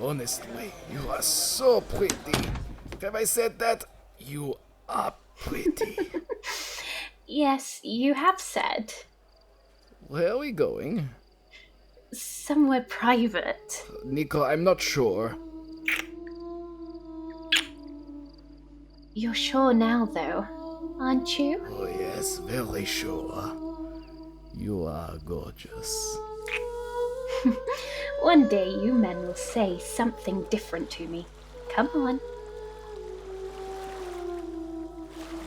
Honestly, you are so pretty. Have I said that? You are pretty. Yes, you have said. Where are we going? Somewhere private. Nicor, I'm not sure. You're sure now, though, aren't you? Oh yes, very sure. You are gorgeous. One day you men will say something different to me. Come on.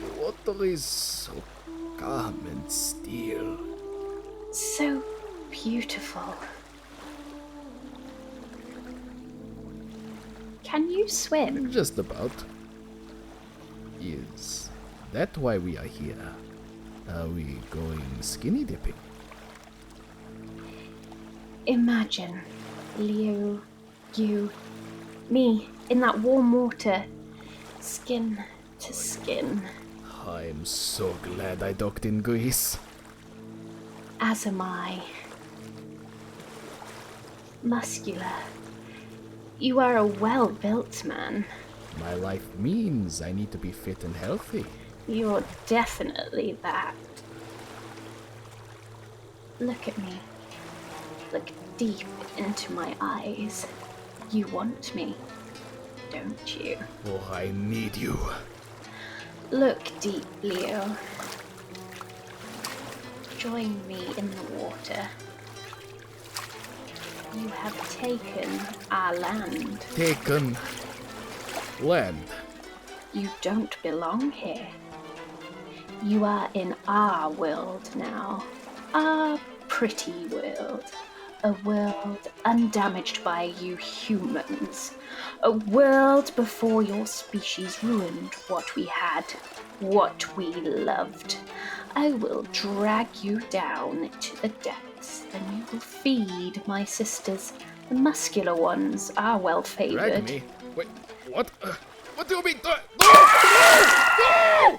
The water is so calm and still. So beautiful. Can you swim? Just about. Is that why we are here? Are we going skinny dipping? Imagine, Leo, you, me, in that warm water, skin to skin. I'm so glad I docked in Greece. As am I. Muscular. You are a well-built man. My life means I need to be fit and healthy. You're definitely that. Look at me. Look deep into my eyes. You want me, don't you? Oh, I need you. Look deep, Leo. Join me in the water. You have taken our land. Taken land. You don't belong here. You are in our world now. Our pretty world. A world undamaged by you humans. A world before your species ruined what we had, what we loved. I will drag you down to the depths, and you will feed my sisters, the muscular ones, are well favored. Drag me? Wait, what? What do you mean? No! No!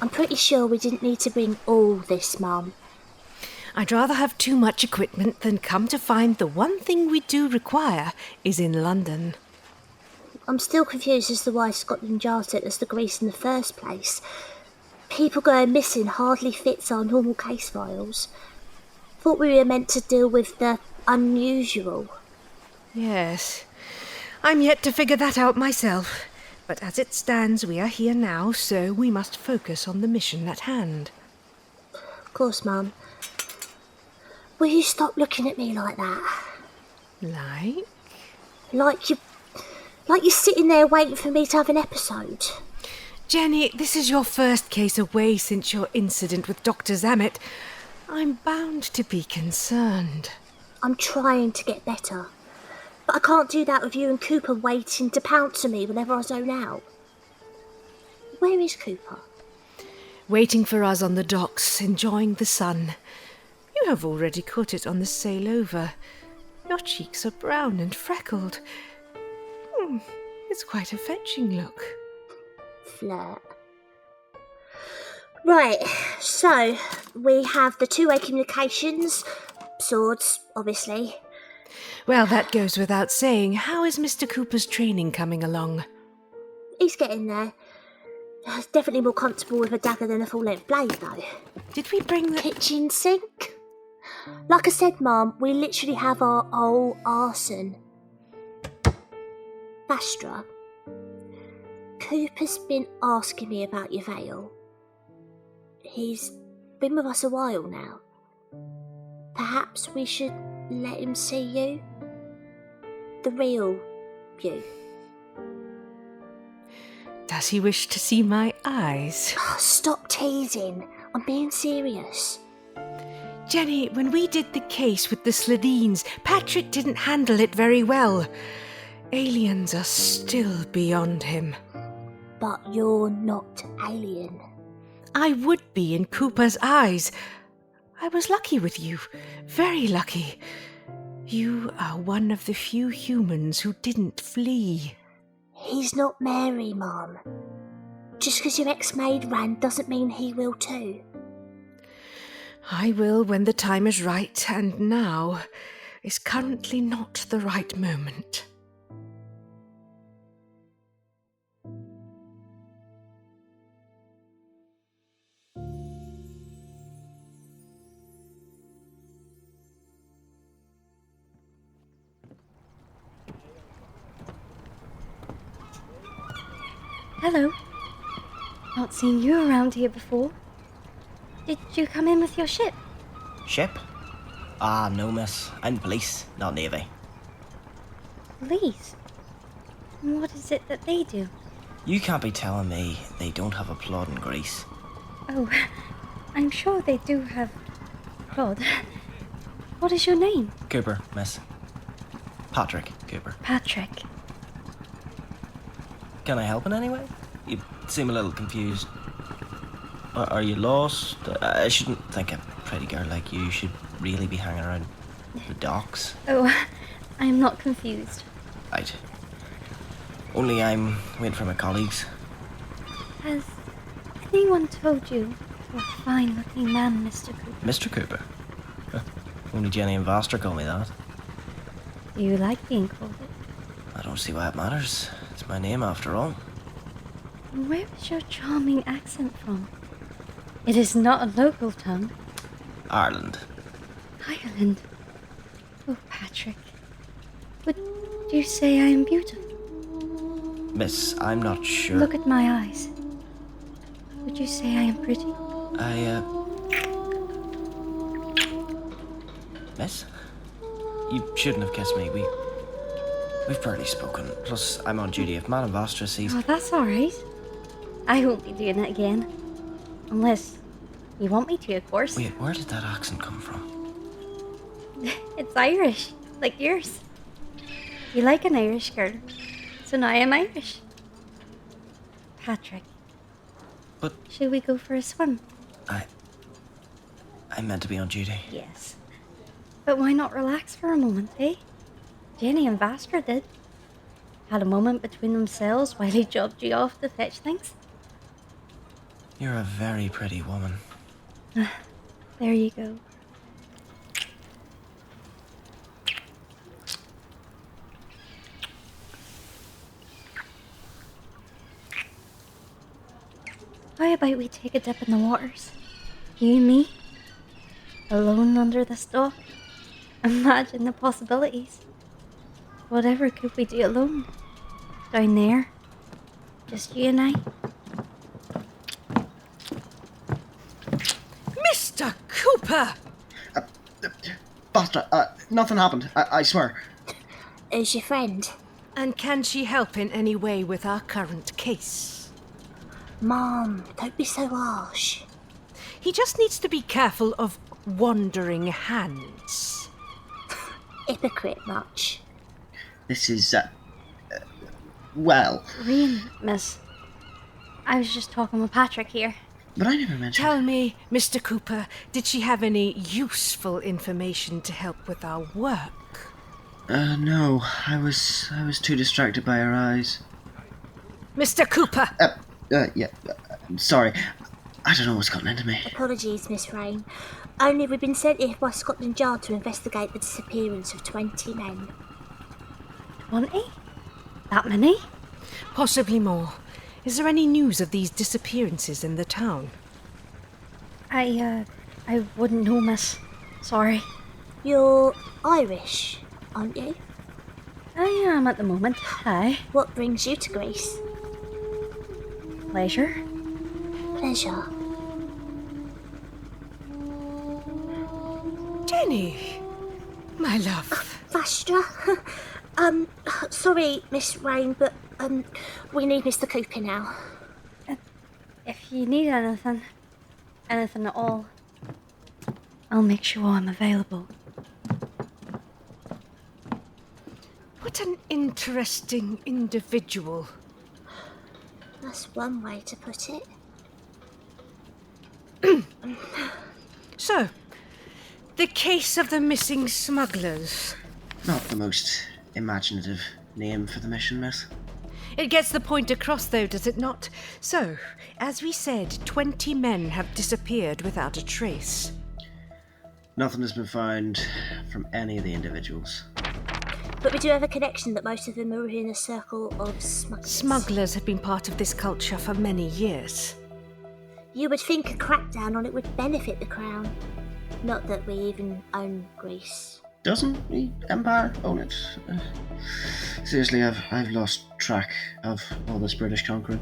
I'm pretty sure we didn't need to bring all this, Mum. I'd rather have too much equipment than come to find the one thing we do require is in London. I'm still confused as to why Scotland Yard sent us to Greece in the first place. People going missing hardly fits our normal case files. Thought we were meant to deal with the unusual. Yes, I'm yet to figure that out myself. But as it stands, we are here now, so we must focus on the mission at hand. Of course, Mum. Will you stop looking at me like that? Like? Like you're sitting there waiting for me to have an episode. Jenny, this is your first case away since your incident with Dr. Zamet. I'm bound to be concerned. I'm trying to get better. But I can't do that with you and Cooper waiting to pounce on me whenever I zone out. Where is Cooper? Waiting for us on the docks, enjoying the sun. You have already caught it on the sail over. Your cheeks are brown and freckled. It's quite a fetching look. Flirt. Right, so we have the two-way communications, swords, obviously. Well, that goes without saying. How is Mr. Cooper's training coming along? He's getting there. He's definitely more comfortable with a dagger than a full-length blade, though. Did we bring the... Kitchen sink? Like I said, Mum, we literally have our whole arson. Vastra, Cooper's been asking me about your veil. He's been with us a while now. Perhaps we should let him see you? The real you. Does he wish to see my eyes? Oh, stop teasing. I'm being serious. Jenny, when we did the case with the Sladines, Patrick didn't handle it very well. Aliens are still beyond him. But you're not alien. I would be in Cooper's eyes. I was lucky with you. Very lucky. You are one of the few humans who didn't flee. He's not Mary, Mum. Just because your ex-maid ran doesn't mean he will too. I will when the time is right, and now is currently not the right moment. Hello. Not seen you around here before. Did you come in with your ship? Ship? Ah, no, miss. I'm police, not navy. Police? And what is it that they do? You can't be telling me they don't have a plot in Greece. Oh, I'm sure they do have blood. What is your name? Cooper, miss. Patrick Cooper. Patrick. Can I help in any way? You seem a little confused. Are you lost? I shouldn't think a pretty girl like you should really be hanging around the docks. Oh, I'm not confused. Right. Only I'm waiting for my colleagues. Has anyone told you you're a fine-looking man, Mr. Cooper? Mr. Cooper? Huh. Only Jenny and Vastra call me that. Do you like being called it? I don't see why it matters. It's my name after all. And where is your charming accent from? It is not a local tongue. Ireland. Ireland? Oh, Patrick. Would you say I am beautiful? Miss, I'm not sure. Look at my eyes. Would you say I am pretty? Miss? You shouldn't have kissed me. We've barely spoken. Plus, I'm on duty. If Madame Vastra sees... Oh, that's alright. I won't be doing it again. Unless you want me to, of course. Wait, where did that accent come from? It's Irish, like yours. You like an Irish girl, so now I'm Irish. Patrick. But... Should we go for a swim? I'm meant to be on duty. Yes. But why not relax for a moment, eh? Jenny and Vastra did. Had a moment between themselves while he jobbed you off to fetch things. You're a very pretty woman. There you go. How about we take a dip in the waters? You and me? Alone under the dock? Imagine the possibilities. Whatever could we do alone? Down there? Just you and I? Mr. Cooper! Vastra, nothing happened, I swear. Who's your friend? And can she help in any way with our current case? Mom, don't be so harsh. He just needs to be careful of wandering hands. Hypocrite much. This is, well... Reen, miss. I was just talking with Patrick here. But I never mentioned... Tell me, Mr. Cooper, did she have any useful information to help with our work? No. I was too distracted by her eyes. Mr. Cooper! Yeah. Sorry. I don't know what's gotten into me. Apologies, Miss Rain. Only we've been sent here by Scotland Yard to investigate the disappearance of 20 men. 20? That many? Possibly more. Is there any news of these disappearances in the town? I wouldn't know, miss. Sorry. You're Irish, aren't you? I am at the moment. Aye. What brings you to Greece? Pleasure. Pleasure. Jenny, my love. Vastra? Sorry, Miss Rain, but, we need Mr. Cooper now. If you need anything at all, I'll make sure I'm available. What an interesting individual. That's one way to put it. So, the case of the missing smugglers. Not the most imaginative name for the mission, miss. It gets the point across, though, does it not? So, as we said, 20 men have disappeared without a trace. Nothing has been found from any of the individuals. But we do have a connection that most of them are in a circle of smugglers. Smugglers have been part of this culture for many years. You would think a crackdown on it would benefit the Crown. Not that we even own Greece. Doesn't the Empire own it? Seriously, I've lost track of all this British conquering.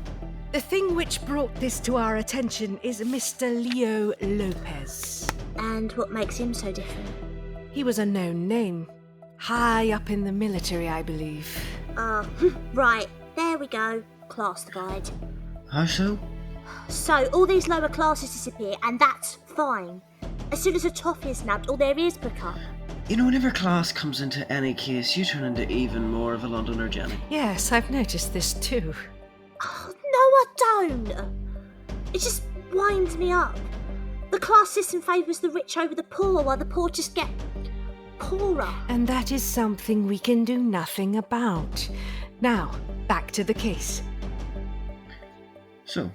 The thing which brought this to our attention is Mr. Leo Lopez. And what makes him so different? He was a known name. High up in the military, I believe. Right, there we go. Class divide. How so? So, all these lower classes disappear, and that's fine. As soon as a toffee is snapped, all their ears pick up. You know, whenever class comes into any case, you turn into even more of a Londoner, Jenny. Yes, I've noticed this too. Oh, no, I don't. It just winds me up. The class system favours the rich over the poor, while the poor just get poorer. And that is something we can do nothing about. Now, back to the case. So,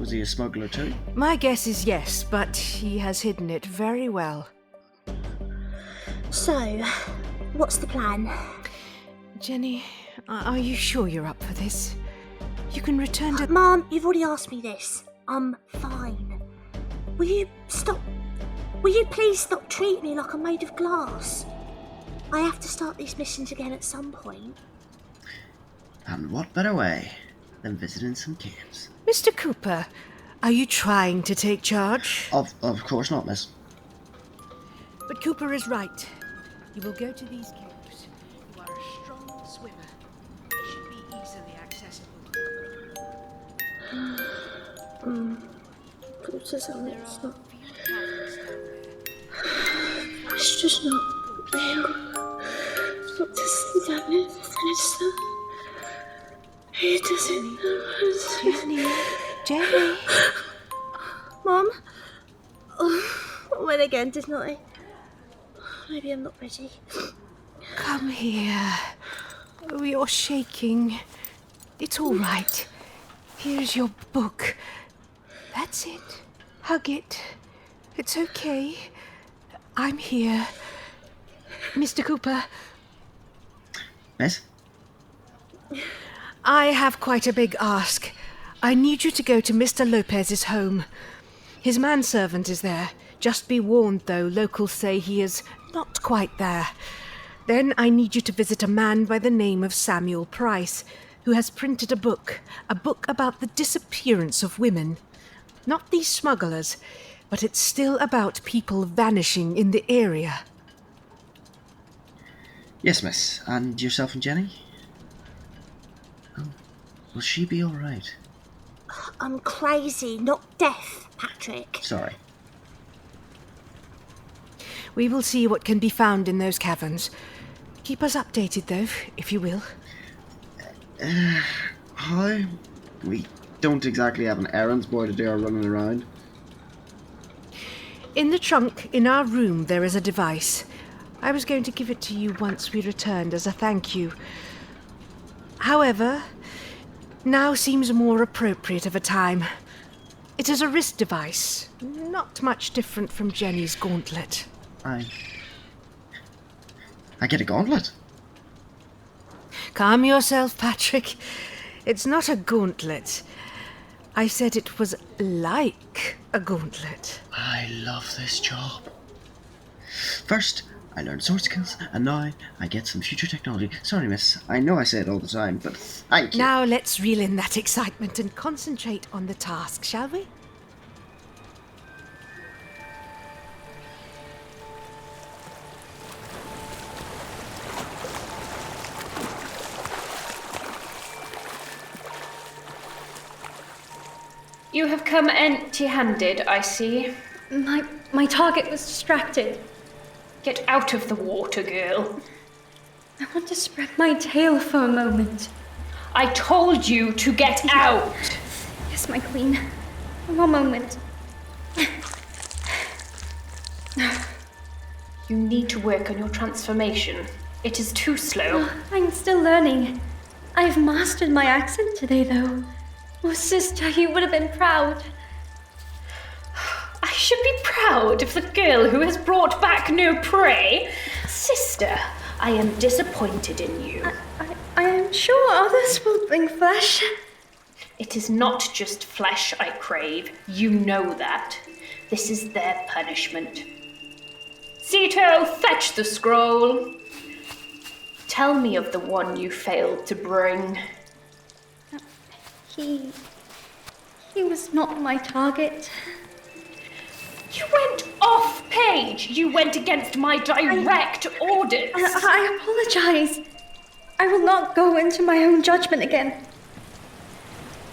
was he a smuggler too? My guess is yes, but he has hidden it very well. So, what's the plan? Jenny, are you sure you're up for this? You can return to... Mom, you've already asked me this. I'm fine. Will you please stop treating me like I'm made of glass? I have to start these missions again at some point. And what better way than visiting some caves? Mr. Cooper, are you trying to take charge? Of course not, miss. But Cooper is right. You will go to these caves. You are a strong swimmer. They should be easily accessible. There It's not... It's just not real. It's not just happening. It doesn't. Jenny. Mom? Went again, didn't I? Maybe I'm not ready. Come here. Oh, you're shaking. It's all right. Here's your book. That's it. Hug it. It's okay. I'm here. Mr. Cooper. Miss? I have quite a big ask. I need you to go to Mr. Lopez's home. His manservant is there. Just be warned, though, locals say he is not quite there. Then I need you to visit a man by the name of Samuel Price, who has printed a book about the disappearance of women. Not these smugglers, but it's still about people vanishing in the area. Yes, miss. And yourself and Jenny? Oh, will she be all right? I'm crazy, not deaf, Patrick. Sorry. We will see what can be found in those caverns. Keep us updated, though, if you will. How? We don't exactly have an errands boy to do our running around. In the trunk in our room there is a device. I was going to give it to you once we returned as a thank you. However, now seems more appropriate of a time. It is a wrist device, not much different from Jenny's gauntlet. I get a gauntlet? Calm yourself, Patrick. It's not a gauntlet. I said it was like a gauntlet. I love this job. First, I learned sword skills, and now I get some future technology. Sorry, miss. I know I say it all the time, but thank you. Now let's reel in that excitement and concentrate on the task, shall we? You have come empty-handed, I see. My target was distracted. Get out of the water, girl. I want to spread my tail for a moment. I told you to get out! Yes, my queen. One moment. You need to work on your transformation. It is too slow. I'm still learning. I've mastered my accent today, though. Oh, sister, you would have been proud. I should be proud of the girl who has brought back no prey. Sister, I am disappointed in you. I am sure others will bring flesh. It is not just flesh I crave. You know that. This is their punishment. Ceto, fetch the scroll. Tell me of the one you failed to bring. He was not my target. You went off page. You went against my direct orders. I apologize. I will not go into my own judgment again.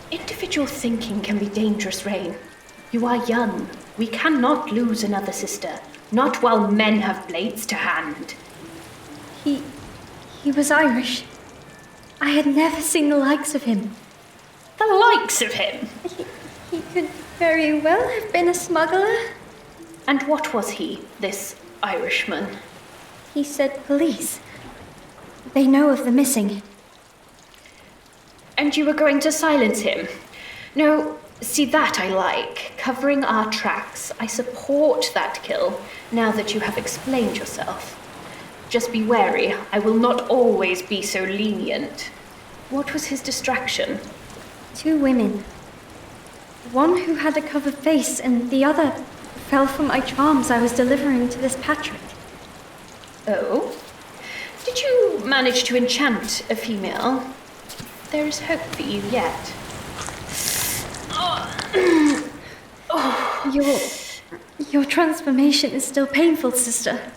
Individual thinking can be dangerous, Rain. You are young. We cannot lose another sister. Not while men have blades to hand. He was Irish. I had never seen the likes of him. The likes of him? He could very well have been a smuggler. And what was he, this Irishman? He said police. They know of the missing. And you were going to silence him? No, see, that I like. Covering our tracks. I support that kill, now that you have explained yourself. Just be wary, I will not always be so lenient. What was his distraction? 2 women. One who had a covered face, and the other fell for my charms I was delivering to this Patrick. Oh? Did you manage to enchant a female? There is hope for you yet. Your transformation is still painful, sister.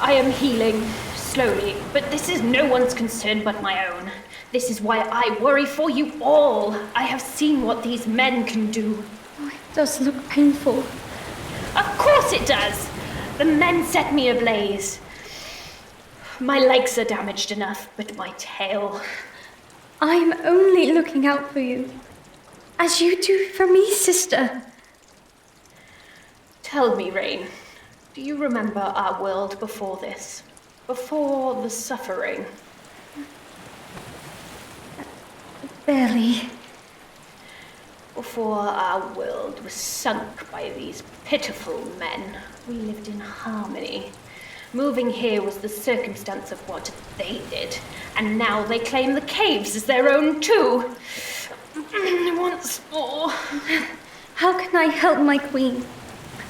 I am healing, slowly, but this is no one's concern but my own. This is why I worry for you all. I have seen what these men can do. Oh, it does look painful. Of course it does! The men set me ablaze. My legs are damaged enough, but my tail... I'm only looking out for you. As you do for me, sister. Tell me, Rain, do you remember our world before this? Before the suffering? Barely. Before our world was sunk by these pitiful men, we lived in harmony. Moving here was the circumstance of what they did, and now they claim the caves as their own too. Once more. How can I help my queen?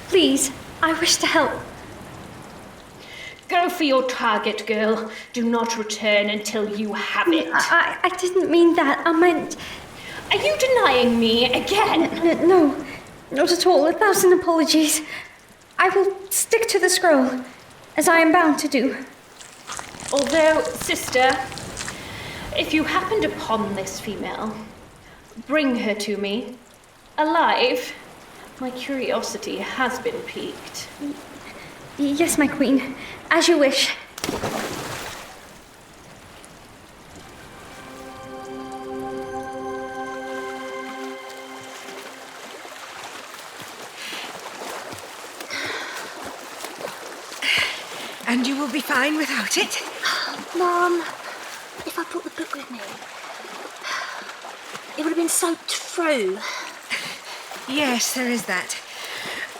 Please, I wish to help. Go for your target, girl. Do not return until you have it. I didn't mean that. I meant... Are you denying me again? No, not at all. 1,000 apologies. I will stick to the scroll, as I am bound to do. Although, sister, if you happened upon this female, bring her to me, alive. My curiosity has been piqued. Yes, my queen. As you wish. And you will be fine without it? Mum, if I brought the book with me, it would have been soaked through. Yes, there is that.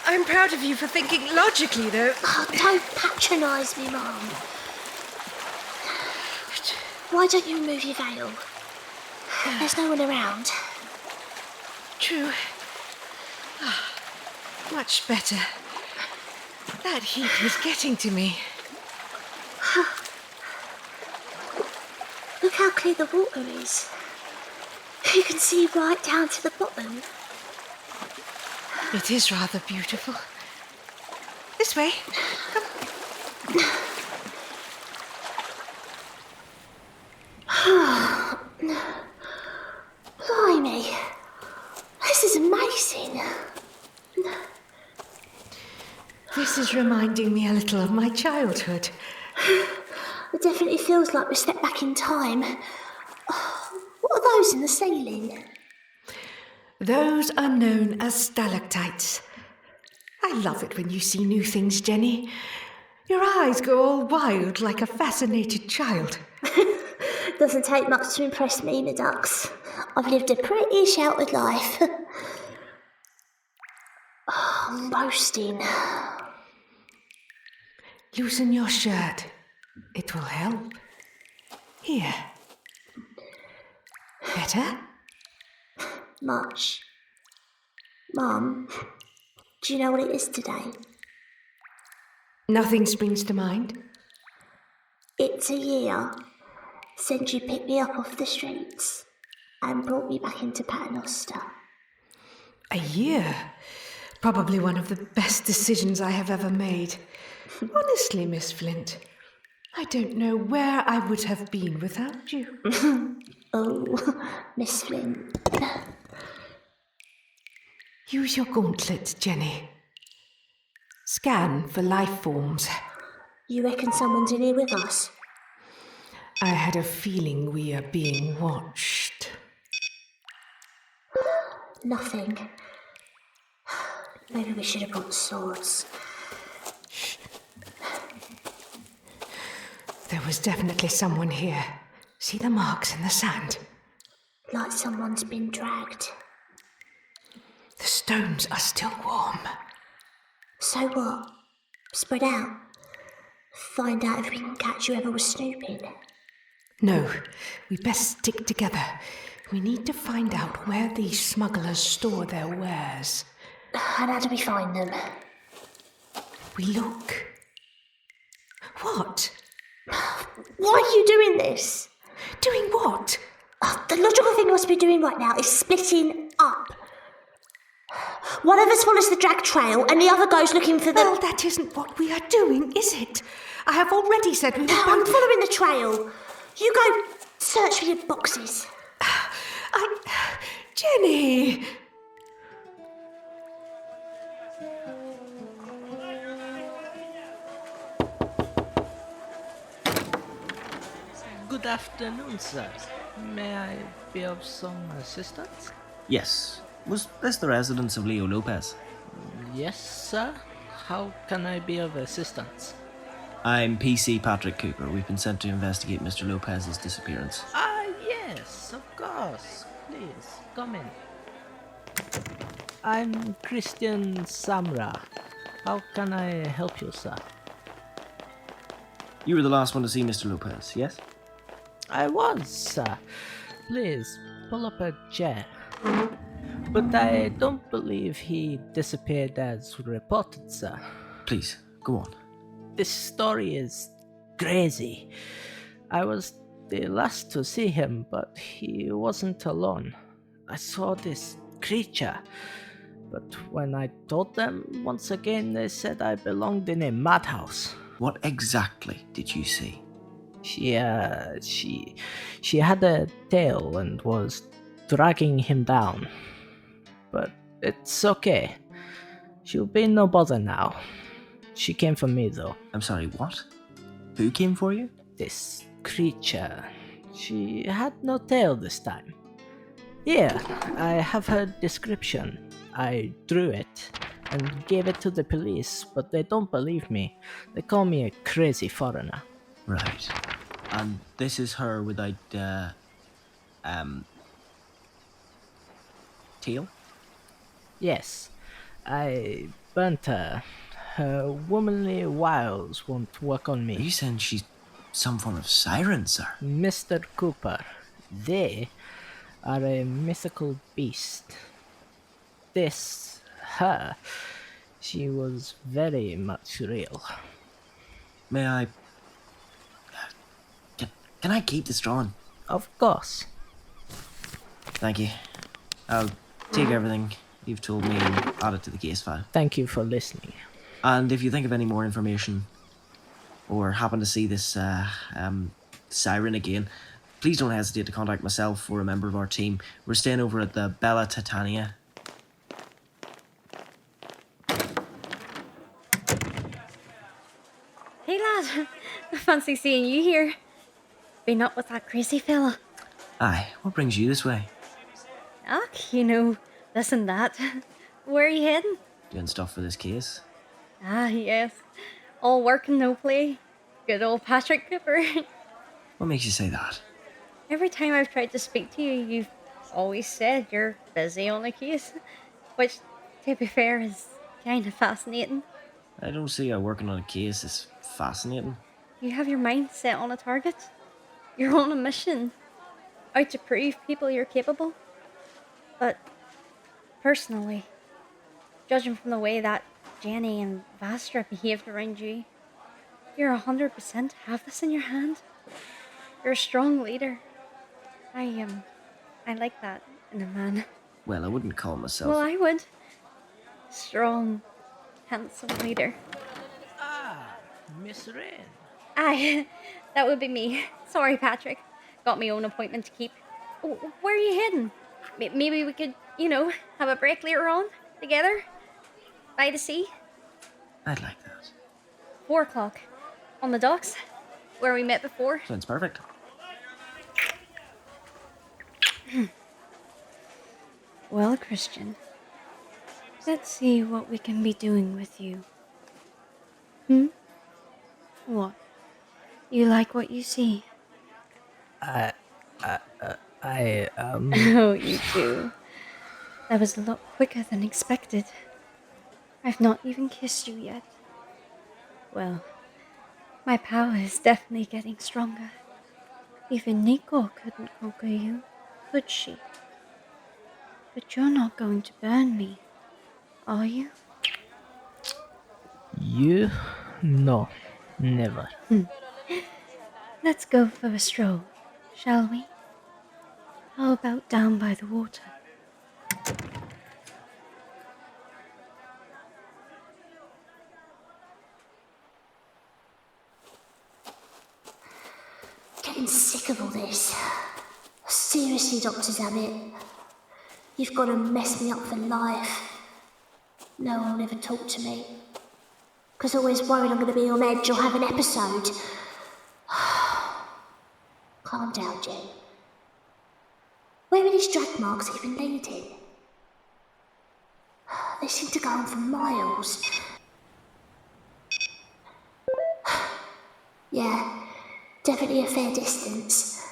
I'm proud of you for thinking logically, though. Oh, don't patronise me, Mum. Why don't you remove your veil? There's no one around. True. Much better. That heat was getting to me. Look how clear the water is. You can see right down to the bottom. It is rather beautiful. This way. Come. Blimey. This is reminding me a little of my childhood. It definitely feels like we stepped back in time. What are those in the ceiling? Those are known as stalactites. I love it when you see new things, Jenny. Your eyes go all wild like a fascinated child. Doesn't take much to impress me, my ducks. I've lived a pretty sheltered life. I'm roasting. Loosen your shirt. It will help. Here. Better? Much. Mum, do you know what it is today? Nothing springs to mind. It's a year since you picked me up off the streets and brought me back into Paternoster. A year? Probably one of the best decisions I have ever made. Honestly, Miss Flint, I don't know where I would have been without you. Oh, Miss Flint. Use your gauntlet, Jenny. Scan for life forms. You reckon someone's in here with us? I had a feeling we are being watched. Nothing. Maybe we should have brought swords. There was definitely someone here. See the marks in the sand? Like someone's been dragged. The stones are still warm. So what? Spread out. Find out if we can catch whoever was snooping. No, we best stick together. We need to find out where these smugglers store their wares. And how do we find them? We look. What? Why are you doing this? Doing what? The logical thing we must be doing right now is splitting up. One of us follows the drag trail and the other goes looking for the... Well, that isn't what we are doing, is it? I have already said we will I'm both... following the trail. You go search for your boxes. Jenny! Good afternoon, sir. May I be of some assistance? Yes. Was this the residence of Leo Lopez? Yes, sir. How can I be of assistance? I'm PC Patrick Cooper. We've been sent to investigate Mr. Lopez's disappearance. Ah, yes, of course. Please, come in. I'm Christian Samra. How can I help you, sir? You were the last one to see Mr. Lopez, yes? I was, sir. Please, pull up a chair. But I don't believe he disappeared as reported, sir. Please, go on. This story is crazy. I was the last to see him, but he wasn't alone. I saw this creature, but when I told them once again, they said I belonged in a madhouse. What exactly did you see? She had a tail and was dragging him down. But it's okay. She'll be no bother now. She came for me, though. I'm sorry, what? Who came for you? This creature. She had no tail this time. Here, I have her description. I drew it and gave it to the police, but they don't believe me. They call me a crazy foreigner. Right. And this is her without, tail? Yes, I burnt her. Her womanly wiles won't work on Are me. you saying she's some form of siren, sir? Mr. Cooper, they are a mythical beast. This, her, she was very much real. May I... Can I keep this drawing? Of course. Thank you. I'll take everything you've told me and add it to the case file. Thank you for listening. And if you think of any more information, or happen to see this siren again, please don't hesitate to contact myself or a member of our team. We're staying over at the Bella Titania. Hey lad, fancy seeing you here. Been up with that crazy fella. Aye, what brings you this way? Ach, this and that. Where are you heading? Doing stuff for this case? Ah, yes. All work and no play. Good old Patrick Cooper. What makes you say that? Every time I've tried to speak to you, you've always said you're busy on a case. Which, to be fair, is kind of fascinating. I don't see how working on a case is fascinating. You have your mind set on a target. You're on a mission. Out to prove people you're capable. But, personally, judging from the way that Jenny and Vastra behaved around you, you're 100% have this in your hand. You're a strong leader. I like that in a man. Well, I wouldn't call myself... Well, I would. Strong, handsome leader. Ah, Miss Rán. Aye, that would be me. Sorry, Patrick. Got my own appointment to keep. Where are you heading? Maybe we could, have a break later on together? By the sea? I'd like that. 4 o'clock. On the docks? Where we met before? Sounds perfect. Well, Christian, let's see what we can be doing with you. What? You like what you see? Oh, you do. That was a lot quicker than expected. I've not even kissed you yet. Well, my power is definitely getting stronger. Even Nicor couldn't conquer you, could she? But you're not going to burn me, are you? You? No, never. Let's go for a stroll, shall we? How about down by the water? Getting sick of all this. Seriously, Dr. Zammit. You've got to mess me up for life. No one will ever talk to me. Because I'm always worried I'm going to be on edge or have an episode. Calm down, Jen. Where are these drag marks even leading? They seem to go on for miles. Yeah, definitely a fair distance.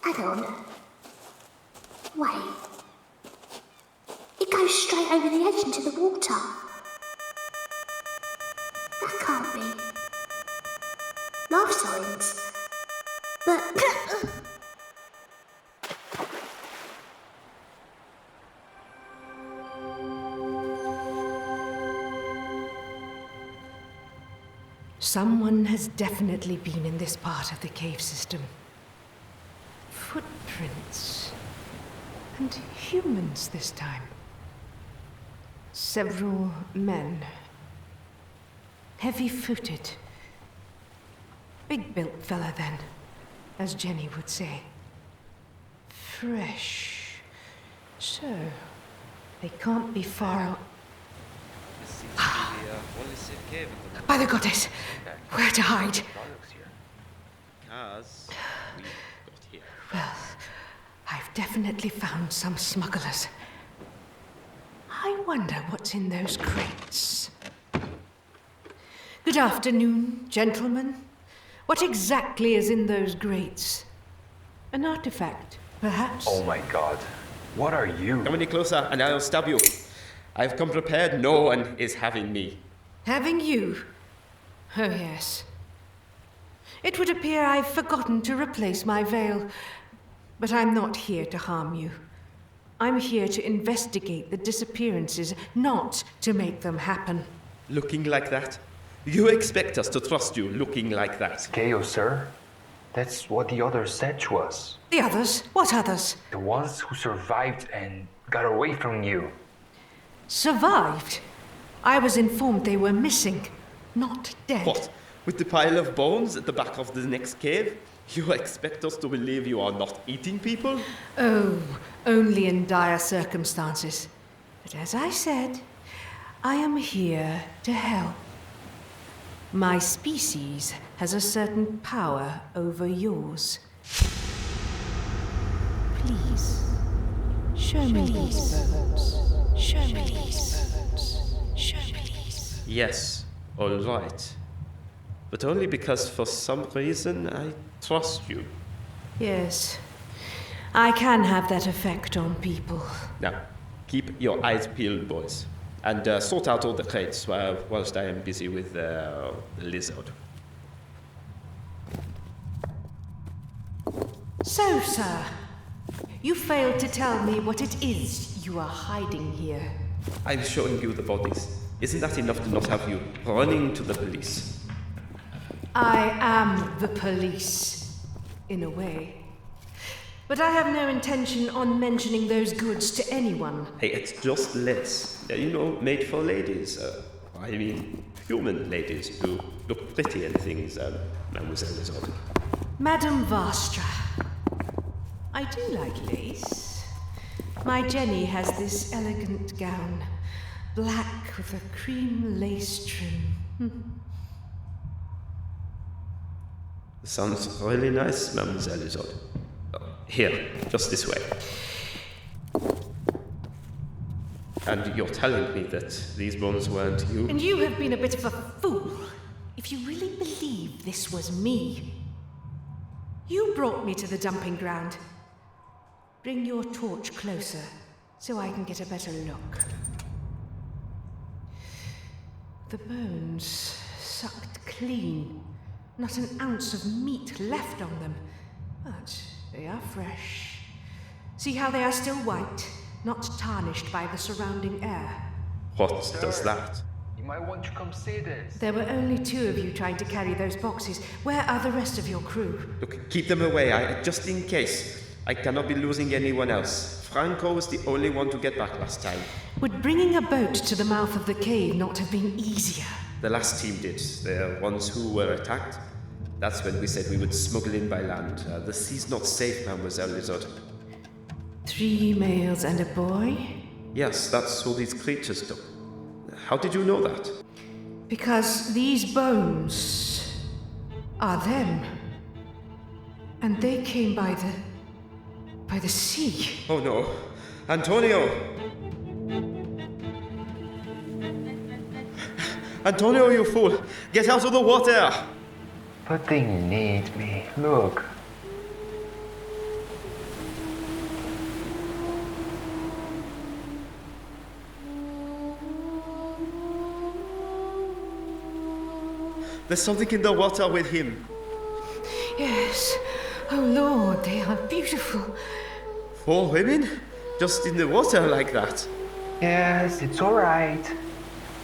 Hang on. Wait. It goes straight over the edge into the water. That can't be. Life signs. But... Someone has definitely been in this part of the cave system. Footprints. And humans this time. Several men. Heavy-footed. Big-built fella then, as Jenny would say. Fresh. So, they can't be far out. By the goddess! Where to hide? Well, I've definitely found some smugglers. I wonder what's in those crates. Good afternoon, gentlemen. What exactly is in those grates? An artifact, perhaps? Oh my god. What are you? Come any closer and I'll stab you. I've come prepared. No one is having me. Having you? Oh, yes. It would appear I've forgotten to replace my veil. But I'm not here to harm you. I'm here to investigate the disappearances, not to make them happen. Looking like that? You expect us to trust you looking like that? Skeo, sir. That's what the others said to us. The others? What others? The ones who survived and got away from you. Survived? I was informed they were missing, not dead. What? With the pile of bones at the back of the next cave? You expect us to believe you are not eating people? Oh, only in dire circumstances. But as I said, I am here to help. My species has a certain power over yours. Please, show me these bones. Show me these bones. Show me these. Yes, all right. But only because for some reason I trust you. Yes, I can have that effect on people. Now, keep your eyes peeled, boys. And sort out all the crates whilst I am busy with the lizard. So, sir, you failed to tell me what it is you are hiding here. I'm showing you the bodies. Isn't that enough to not have you running to the police? I am the police, in a way. But I have no intention on mentioning those goods to anyone. Hey, it's just less. You know, made for ladies. I mean, human ladies who look pretty and things, Mademoiselle Lizard. Madame Vastra. I do like lace. My Jenny has this elegant gown, black with a cream lace trim. Sounds really nice, Mademoiselle Lizard. Here, just this way. And you're telling me that these bones weren't you? And you have been a bit of a fool if you really believe this was me. You brought me to the dumping ground. Bring your torch closer so I can get a better look. The bones sucked clean. Not an ounce of meat left on them. But they are fresh. See how they are still white, not tarnished by the surrounding air. What does that? You might want to come see this. There were only 2 of you trying to carry those boxes. Where are the rest of your crew? Look, keep them away, just in case. I cannot be losing anyone else. Franco was the only one to get back last time. Would bringing a boat to the mouth of the cave not have been easier? The last team did. The ones who were attacked. That's when we said we would smuggle in by land. The sea's not safe, Mademoiselle Lizard. 3 males and a boy? Yes, that's all these creatures do. How did you know that? Because these bones are them. And they came by the sea. Oh no. Antonio! Antonio, you fool! Get out of the water! But they need me. Look. There's something in the water with him. Yes. Oh Lord, they are beautiful. 4 women? Just in the water like that? Yes, it's alright.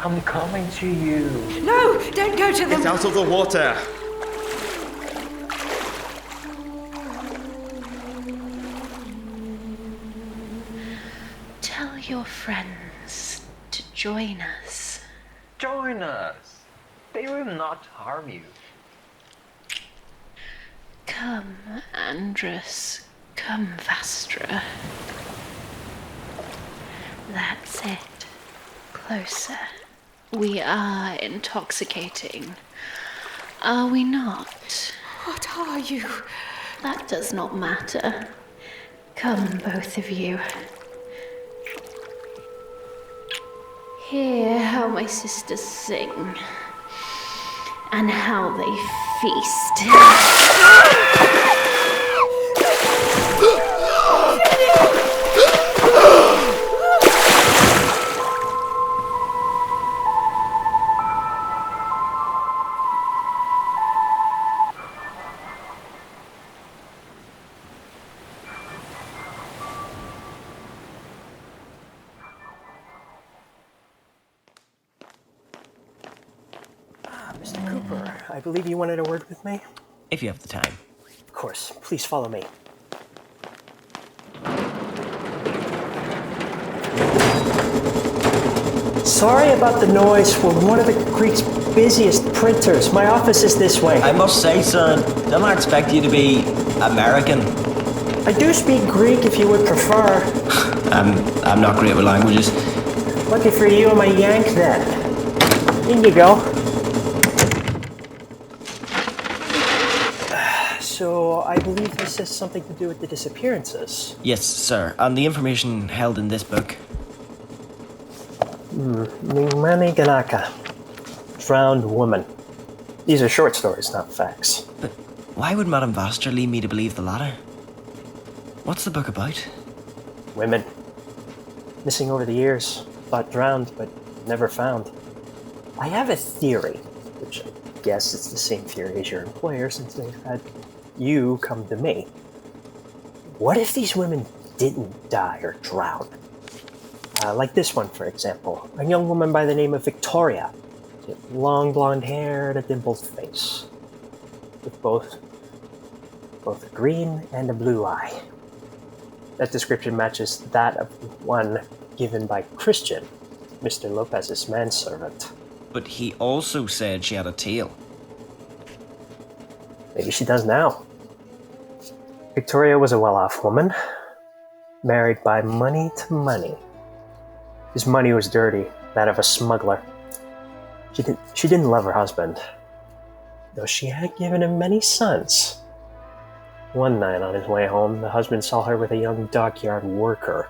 I'm coming to you. No, don't go to them. Get out of the water! Tell your friends to join us. Join us. They will not harm you. Come, Andras. Come, Vastra. That's it. Closer. We are intoxicating. Are we not? What are you? That does not matter. Come, both of you. Hear how my sisters sing, and how they feast. Mr. Cooper, I believe you wanted a word with me? If you have the time. Of course. Please follow me. Sorry about the noise. We're one of the Greek's busiest printers. My office is this way. I must say, son, don't I expect you to be American? I do speak Greek if you would prefer. I'm not great with languages. Lucky for you, I'm a Yank then. In you go. I believe this has something to do with the disappearances. Yes, sir. And the information held in this book. Mingmani Ganaka. Drowned woman. These are short stories, not facts. But why would Madame Vastra lead me to believe the latter? What's the book about? Women. Missing over the years. Thought drowned, but never found. I have a theory, which I guess it's the same theory as your employer since they've had you come to me. What if these women didn't die or drown? Like this one, for example. A young woman by the name of Victoria. Long blonde hair and a dimpled face. With both a green and a blue eye. That description matches that of the one given by Christian, Mr. Lopez's manservant. But he also said she had a tail. Maybe she does now. Victoria was a well-off woman, married by money to money. His money was dirty, that of a smuggler. She didn't love her husband, though she had given him many sons. One night on his way home, the husband saw her with a young dockyard worker.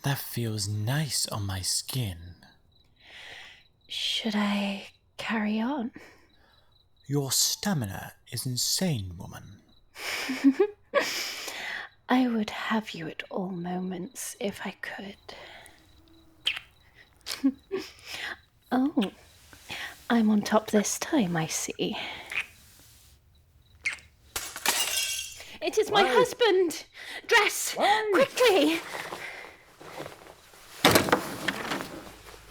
That feels nice on my skin. Should I carry on? Your stamina is insane, woman. I would have you at all moments if I could. Oh, I'm on top this time, I see. It is my husband! Dress! Quickly!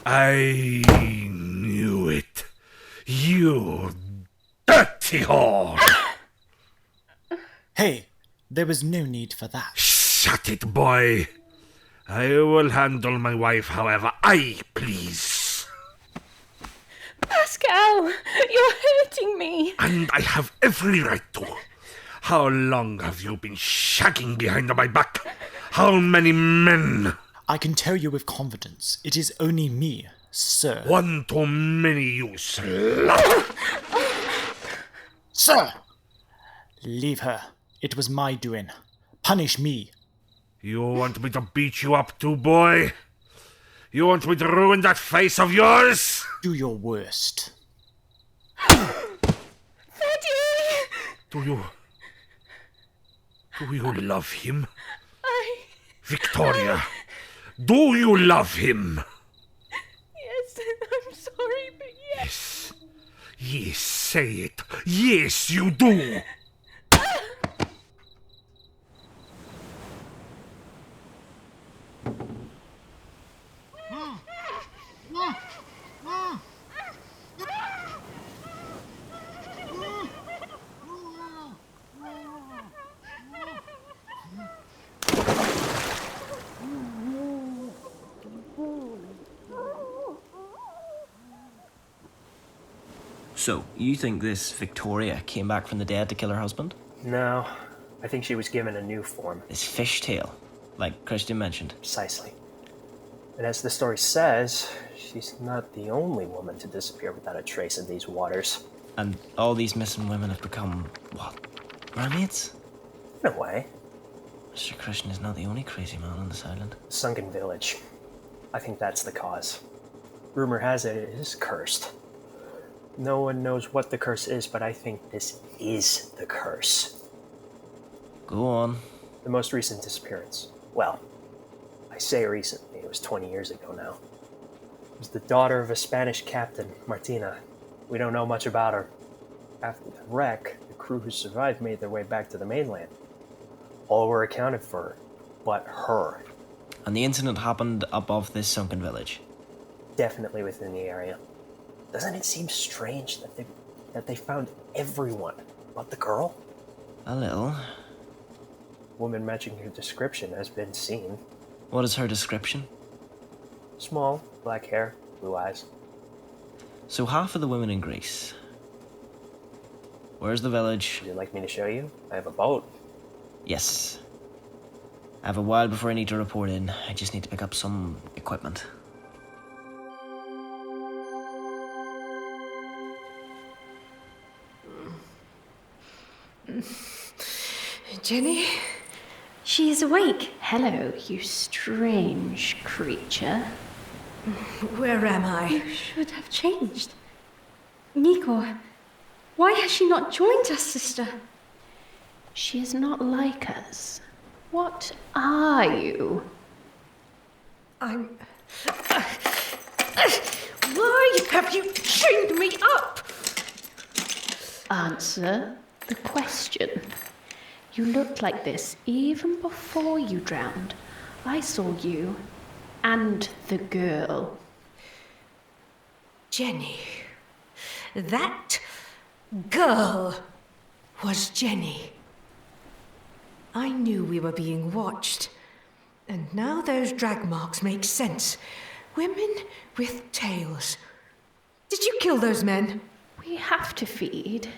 I knew it. You dirty whore! Hey, there was no need for that. Shut it, boy. I will handle my wife however I please. Pascal, you're hurting me. And I have every right to. How long have you been shagging behind my back? How many men? I can tell you with confidence, it is only me, sir. One too many, you slut! Sir! Leave her. It was my doing. Punish me. You want me to beat you up too, boy? You want me to ruin that face of yours? Do your worst. Freddie! Do you love him? Victoria, do you love him? Yes, I'm sorry, but yes. Yes, say it. Yes, you do. So, you think this Victoria came back from the dead to kill her husband? No, I think she was given a new form. This fishtail, like Christian mentioned. Precisely. And as the story says, she's not the only woman to disappear without a trace in these waters. And all these missing women have become, what, mermaids? In a way. Mr. Christian is not the only crazy man on this island. Sunken village. I think that's the cause. Rumor has it is cursed. No one knows what the curse is, but I think this is the curse. Go on. The most recent disappearance. Well, I say recently, it was 20 years ago now. It was the daughter of a Spanish captain, Martina. We don't know much about her. After the wreck, the crew who survived made their way back to the mainland. All were accounted for, but her. And the incident happened above this sunken village? Definitely within the area. Doesn't it seem strange that they found everyone but the girl? A little. Woman matching her description has been seen. What is her description? Small, black hair, blue eyes. So half of the women in Greece. Where's the village? Would you like me to show you? I have a boat. Yes. I have a while before I need to report in. I just need to pick up some equipment. Jenny? She is awake. Hello, you strange creature. Where am I? You should have changed. Nicor, why has she not joined us, sister? She is not like us. What are you? I'm... Why have you chained me up? Answer the question. You looked like this even before you drowned. I saw you and the girl. Jenny. That girl was Jenny. I knew we were being watched. And now those drag marks make sense. Women with tails. Did you kill those men? We have to feed,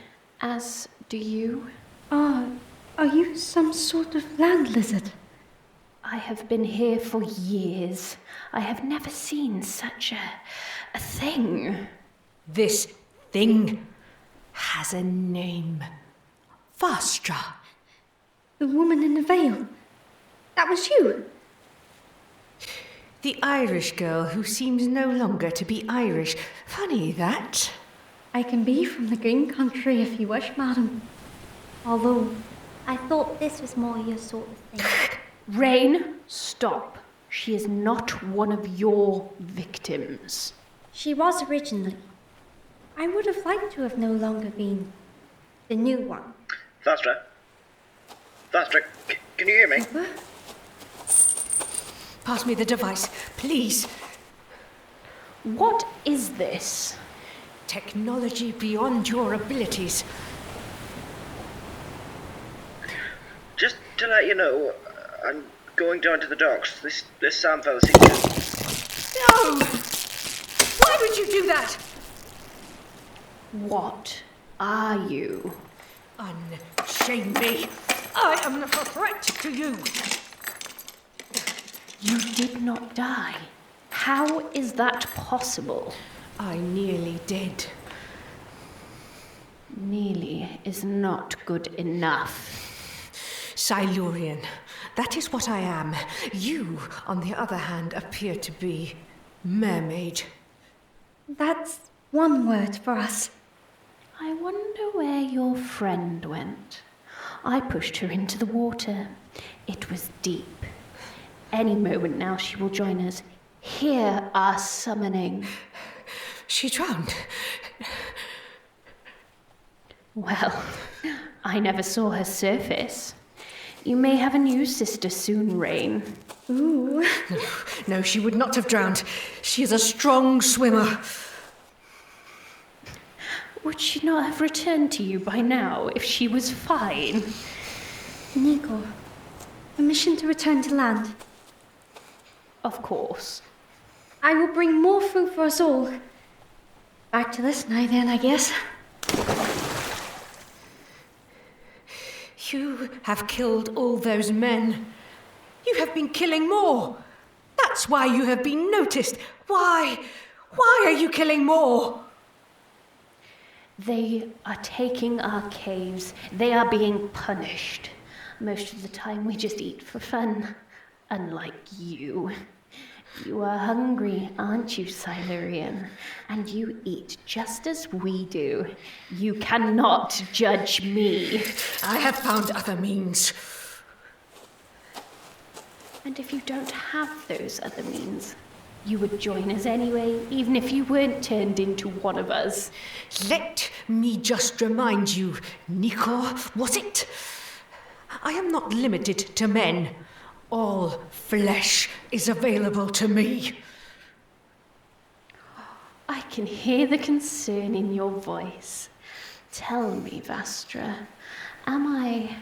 as do you. Are you some sort of land lizard? I have been here for years. I have never seen such a thing. This thing has a name. Vastra. The woman in the veil. That was you. The Irish girl who seems no longer to be Irish. Funny that. I can be from the green country if you wish, madam. Although, I thought this was more your sort of thing. Rain, stop. She is not one of your victims. She was originally. I would have liked to have no longer been the new one. Vastra? Vastra, can you hear me? Pass me the device, please. What is this? Technology beyond your abilities. Just to let you know, I'm going down to the docks. This Sam fella seems to... No! Why would you do that? What are you? Unshame me. I am not a threat to you. You did not die. How is that possible? I nearly did. Nearly is not good enough. Silurian. That is what I am. You, on the other hand, appear to be mermaid. That's one word for us. I wonder where your friend went. I pushed her into the water. It was deep. Any moment now she will join us. Hear our summoning. She drowned. Well, I never saw her surface. You may have a new sister soon, Rain. Ooh. No, she would not have drowned. She is a strong swimmer. Would she not have returned to you by now if she was fine? Nicor, permission to return to land. Of course. I will bring more food for us all. Back to this now then, I guess. You have killed all those men. You have been killing more. That's why you have been noticed. Why? Why are you killing more? They are taking our caves. They are being punished. Most of the time we just eat for fun. Unlike you. You are hungry, aren't you, Silurian? And you eat just as we do. You cannot judge me. I have found other means. And if you don't have those other means, you would join us anyway, even if you weren't turned into one of us. Let me just remind you, Nicor, was it? I am not limited to men. All flesh is available to me. I can hear the concern in your voice. Tell me, Vastra, am I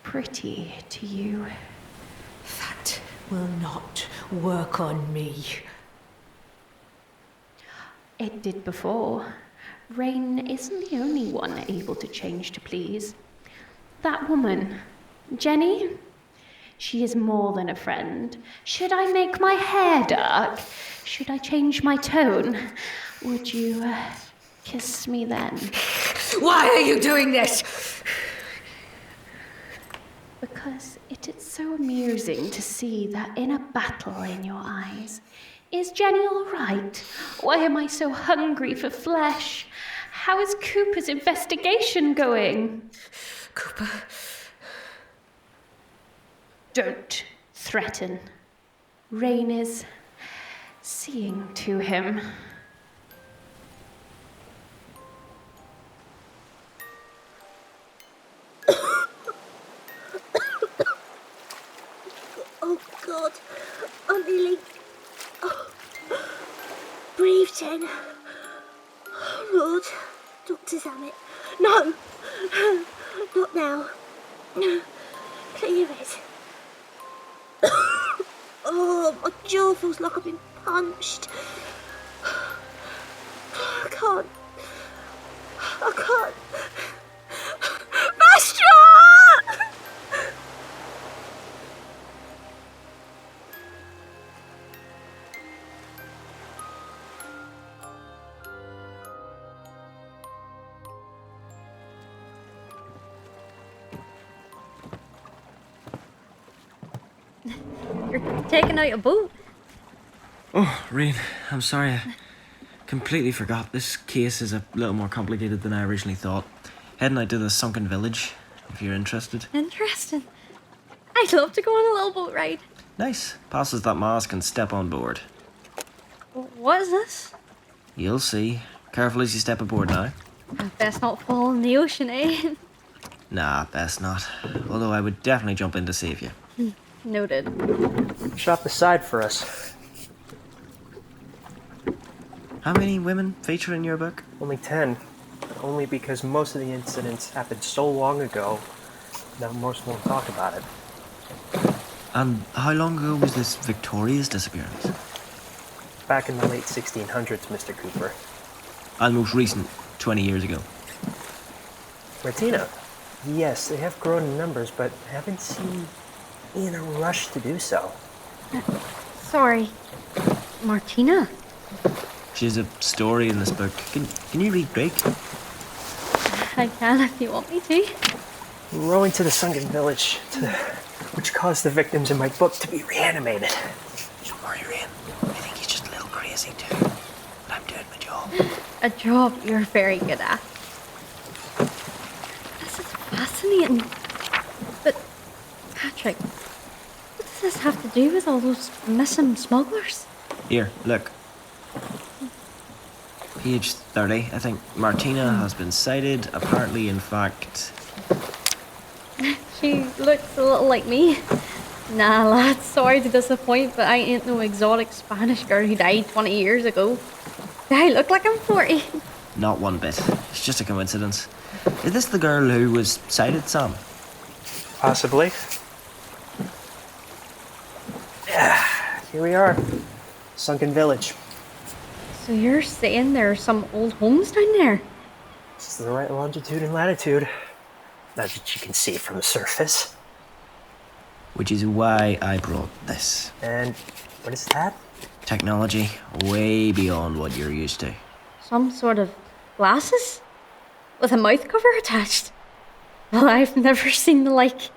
pretty to you? That will not work on me. It did before. Rain isn't the only one able to change to please. That woman, Jenny, She is more than a friend. Should I make my hair dark? Should I change my tone? Would you kiss me then? Why are you doing this? Because it is so amusing to see that inner battle in your eyes. Is Jenny all right? Why am I so hungry for flesh? How is Cooper's investigation going? Cooper. Don't threaten. Rain is seeing to him. Oh God, I'm nearly... Oh. Breathe, Jen. Oh Lord, Dr. Zammit. No, not now. Clear it. Oh, my jaw feels like I've been punched. I can't. Vastra! You're taking out your boot. Oh, Rán, I'm sorry. I completely forgot. This case is a little more complicated than I originally thought. Heading out to the sunken village, if you're interested. Interesting. I'd love to go on a little boat ride. Nice. Passes that mask and step on board. What is this? You'll see. Careful as you step aboard now. I best not fall in the ocean, eh? Nah, best not. Although I would definitely jump in to save you. Noted. Shop the side for us. How many women feature in your book? Only 10. Only because most of the incidents happened so long ago that most won't talk about it. And how long ago was this Victoria's disappearance? Back in the late 1600s, Mr. Cooper. And most recent, 20 years ago. Martina. Yes, they have grown in numbers, but haven't seemed in a rush to do so. Sorry. Martina? She has a story in this book. Can you read Greek? I can if you want me to. Rowing to the sunken village, which caused the victims in my book to be reanimated. Don't worry, Rán. I think he's just a little crazy too. But I'm doing my job. A job you're very good at. This is fascinating. But, Patrick, what does this have to do with all those missing smugglers? Here, look. Page 30, I think. Martina has been sighted. Apparently, in fact... She looks a little like me. Nah, lad, sorry to disappoint, but I ain't no exotic Spanish girl who died 20 years ago. Do I look like I'm 40? Not one bit. It's just a coincidence. Is this the girl who was sighted, Sam? Possibly. Here we are. Sunken village. So you're saying there are some old homes down there? This is the right longitude and latitude. Now that you can see it from the surface. Which is why I brought this. And what is that? Technology way beyond what you're used to. Some sort of glasses? With a mouth cover attached? Well, I've never seen the like.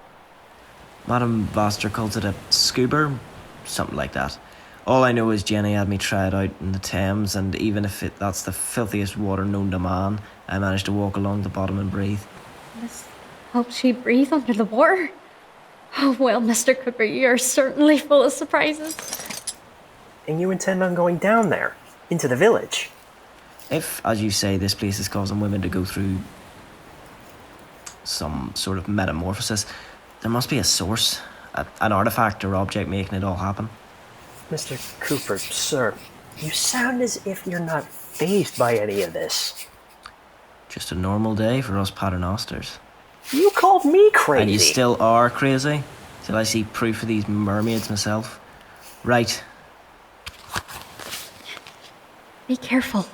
Madame Vastra calls it a scuba, something like that. All I know is Jenny had me try it out in the Thames, and even if that's the filthiest water known to man, I managed to walk along the bottom and breathe. This helps you breathe under the water? Oh, well, Mr. Cooper, you're certainly full of surprises. And you intend on going down there? Into the village? If, as you say, this place is causing women to go through some sort of metamorphosis, there must be a source, an artifact or object making it all happen. Mr. Cooper, sir, you sound as if you're not fazed by any of this. Just a normal day for us Paternosters. You called me crazy. And you still are crazy? Till I see proof of these mermaids myself. Right. Be careful.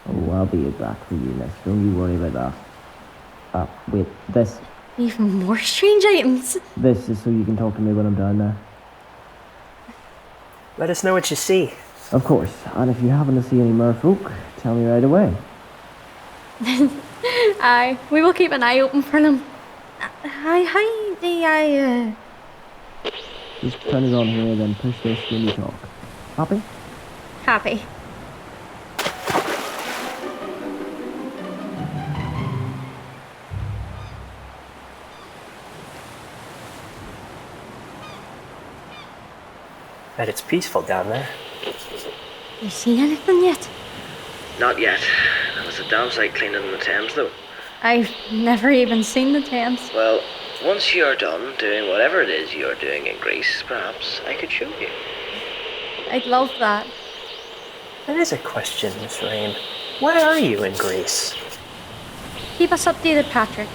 Oh, I'll be back for you, miss. Don't you worry about that. Wait, this. Even more strange items. This is so you can talk to me when I'm down there. Let us know what you see. Of course, and if you happen to see any merfolk, tell me right away. Aye, we will keep an eye open for them. How do I, Just turn it on here, then push this when you talk. Happy? Happy. Bet it's peaceful down there. You seen anything yet? Not yet. It was a damn sight cleaner than the Thames, though. I've never even seen the Thames. Well, once you're done doing whatever it is you're doing in Greece, perhaps I could show you. I'd love that. That is a question, Miss Rain. Where are you in Greece? Keep us updated, Patrick.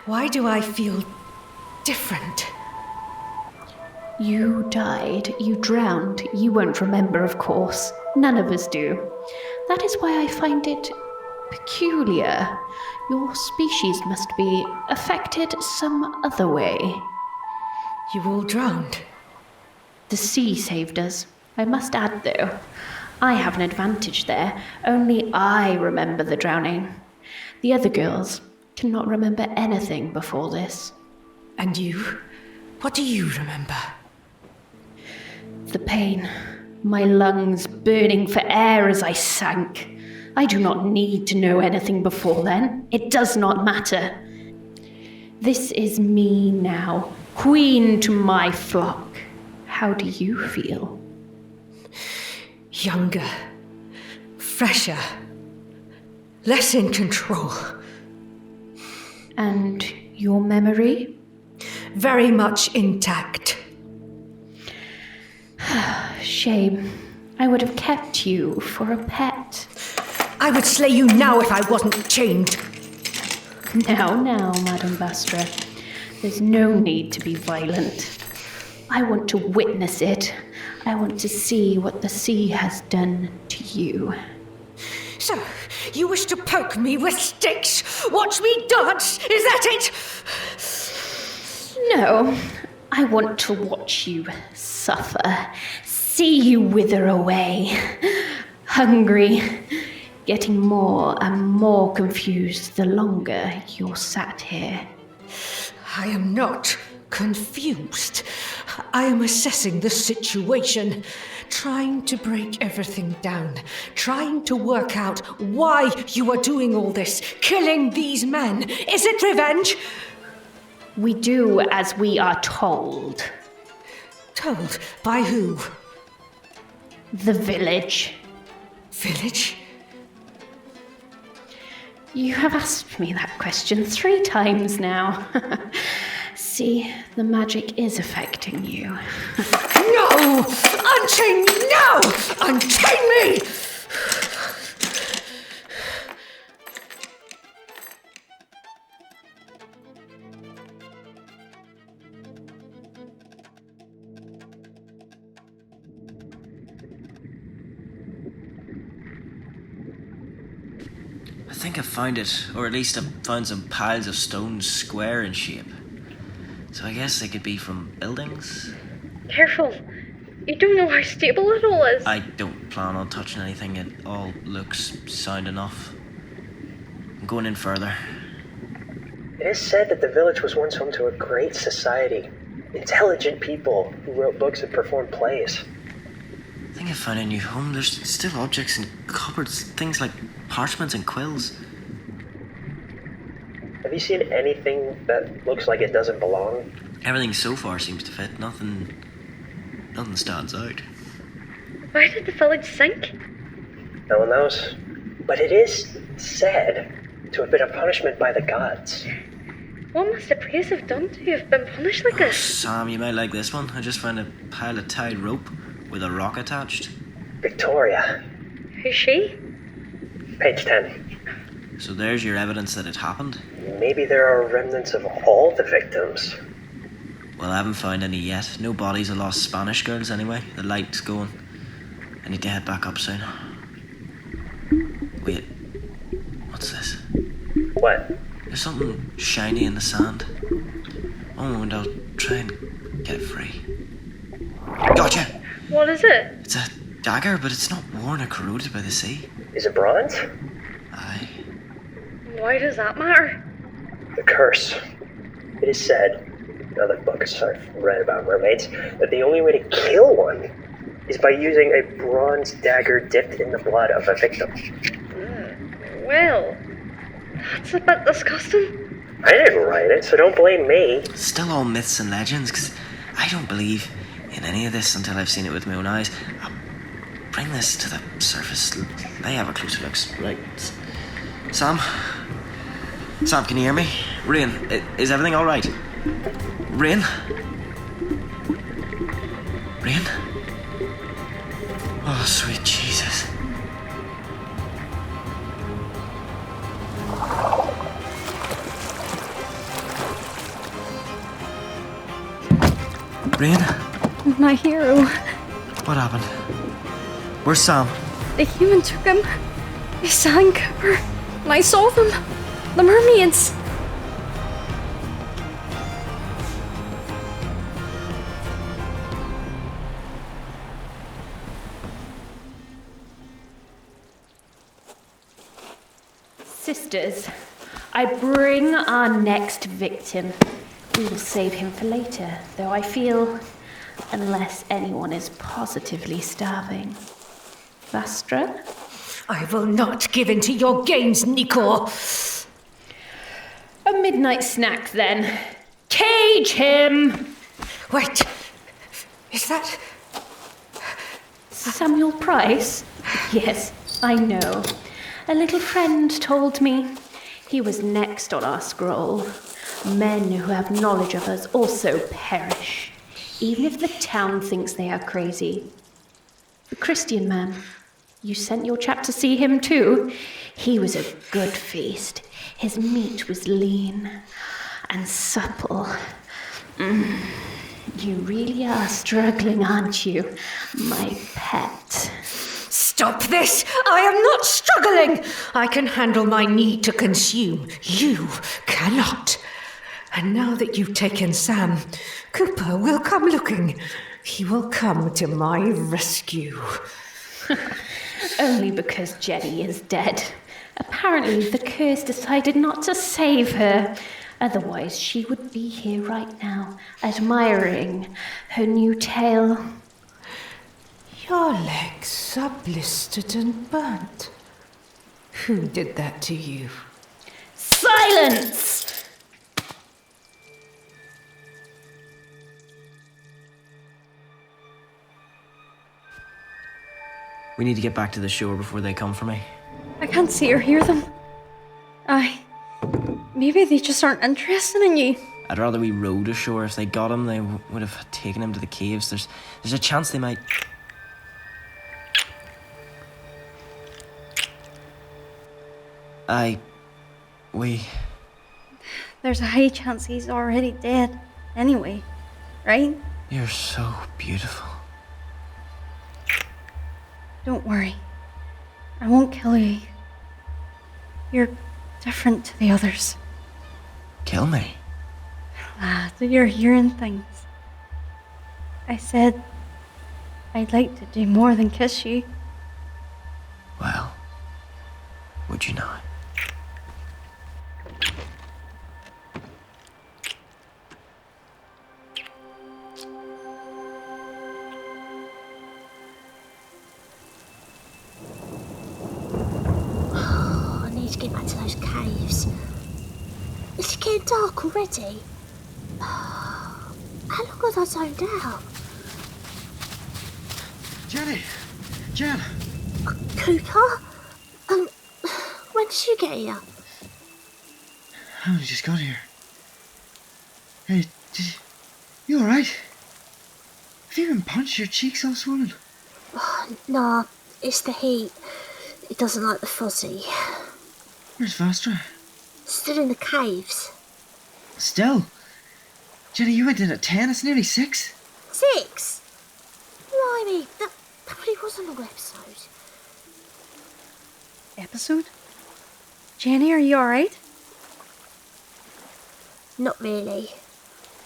Why do I feel different? You died, you drowned, you won't remember, of course. None of us do. That is why I find it peculiar. Your species must be affected some other way. You all drowned? The sea saved us. I must add, though, I have an advantage there. Only I remember the drowning. The other girls cannot remember anything before this. And you? What do you remember? The pain. My lungs burning for air as I sank. I do not need to know anything before then. It does not matter. This is me now, queen to my flock. How do you feel? Younger. Fresher. Less in control. And your memory? Very much intact. Shame. I would have kept you for a pet. I would slay you now if I wasn't chained. Now, Madame Vastra. There's no need to be violent. I want to witness it. I want to see what the sea has done to you. So, you wish to poke me with sticks? Watch me dance? Is that it? No. I want to watch you suffer. See you wither away. Hungry. Getting more and more confused the longer you're sat here. I am not confused. I am assessing the situation, trying to break everything down, trying to work out why you are doing all this, killing these men. Is it revenge? We do as we are told. Told? By who? The village. Village? You have asked me that question 3 times now. See, the magic is affecting you. No! Unchain me now! Unchain me! I think I found it, or at least I found some piles of stones square in shape. So I guess they could be from buildings? Careful. You don't know how stable it all is. I don't plan on touching anything. It all looks sound enough. I'm going in further. It is said that the village was once home to a great society. Intelligent people who wrote books and performed plays. I think I found a new home. There's still objects in cupboards, things like parchments and quills. Have you seen anything that looks like it doesn't belong? Everything so far seems to fit. Nothing stands out. Why did the village sink? No one knows. But it is said to have been a punishment by the gods. What must the priests have done to have been punished like this? Sam, you might like this one. I just found a pile of tied rope with a rock attached. Victoria. Who's she? Page 10. So there's your evidence that it happened. Maybe there are remnants of all the victims. Well, I haven't found any yet. No bodies of lost Spanish girls anyway. The light's going. I need to head back up soon. Wait, what's this? What? There's something shiny in the sand. One moment, I'll try and get it free. Gotcha! What is it? It's a dagger, but it's not worn or corroded by the sea. Is it bronze? Aye. Why does that matter? The curse. It is said, in other books I've read about mermaids, that the only way to kill one is by using a bronze dagger dipped in the blood of a victim. Well, that's a bit disgusting. I didn't write it, so don't blame me. Still all myths and legends, because I don't believe in any of this until I've seen it with my own eyes. I'll bring this to the surface. Let me have a closer look. Right. Sam? Sam, can you hear me? Rain, is everything alright? Rain? Rain? Oh, sweet Jesus. Rain? My hero. What happened? Where's Sam? The human took him. He sank her. And I saw them. The mermaids. Sisters, I bring our next victim. We will save him for later, though I feel, unless anyone is positively starving. Vastra? I will not give in to your games, Nicor. A midnight snack, then. Cage him! Wait, is that... Samuel Price? Yes, I know. A little friend told me. He was next on our scroll. Men who have knowledge of us also perish, even if the town thinks they are crazy. The Christian man. You sent your chap to see him too. He was a good feast. His meat was lean and supple. You really are struggling, aren't you, my pet? Stop this! I am not struggling! I can handle my need to consume. You cannot. And now that you've taken Sam, Cooper will come looking. He will come to my rescue. Only because Jenny is dead. Apparently the curse decided not to save her. Otherwise she would be here right now, admiring her new tail. Your legs are blistered and burnt. Who did that to you? Silence! We need to get back to the shore before they come for me. I can't see or hear them. Maybe they just aren't interested in you. I'd rather we rowed ashore. If they got him, they would have taken him to the caves. There's a chance they might... There's a high chance he's already dead. Anyway, right? You're so beautiful. Don't worry. I won't kill you. You're different to the others. Kill me? Lad, you're hearing things. I said I'd like to do more than kiss you. Well, would you not? I need to get back to those caves. Is it getting dark already? How long have I zoned out? Jenny! Jen! Cooper? When did you get here? I only just got here. Hey, you alright? Have you been punched? Your cheeks all swollen? Oh, nah, it's the heat. It doesn't like the fuzzy. Where's Vastra? Still in the caves. Still? Jenny, you went in at 10, it's nearly 6. 6? Blimey, that probably was a long episode. episode? Jenny, are you alright? Not really.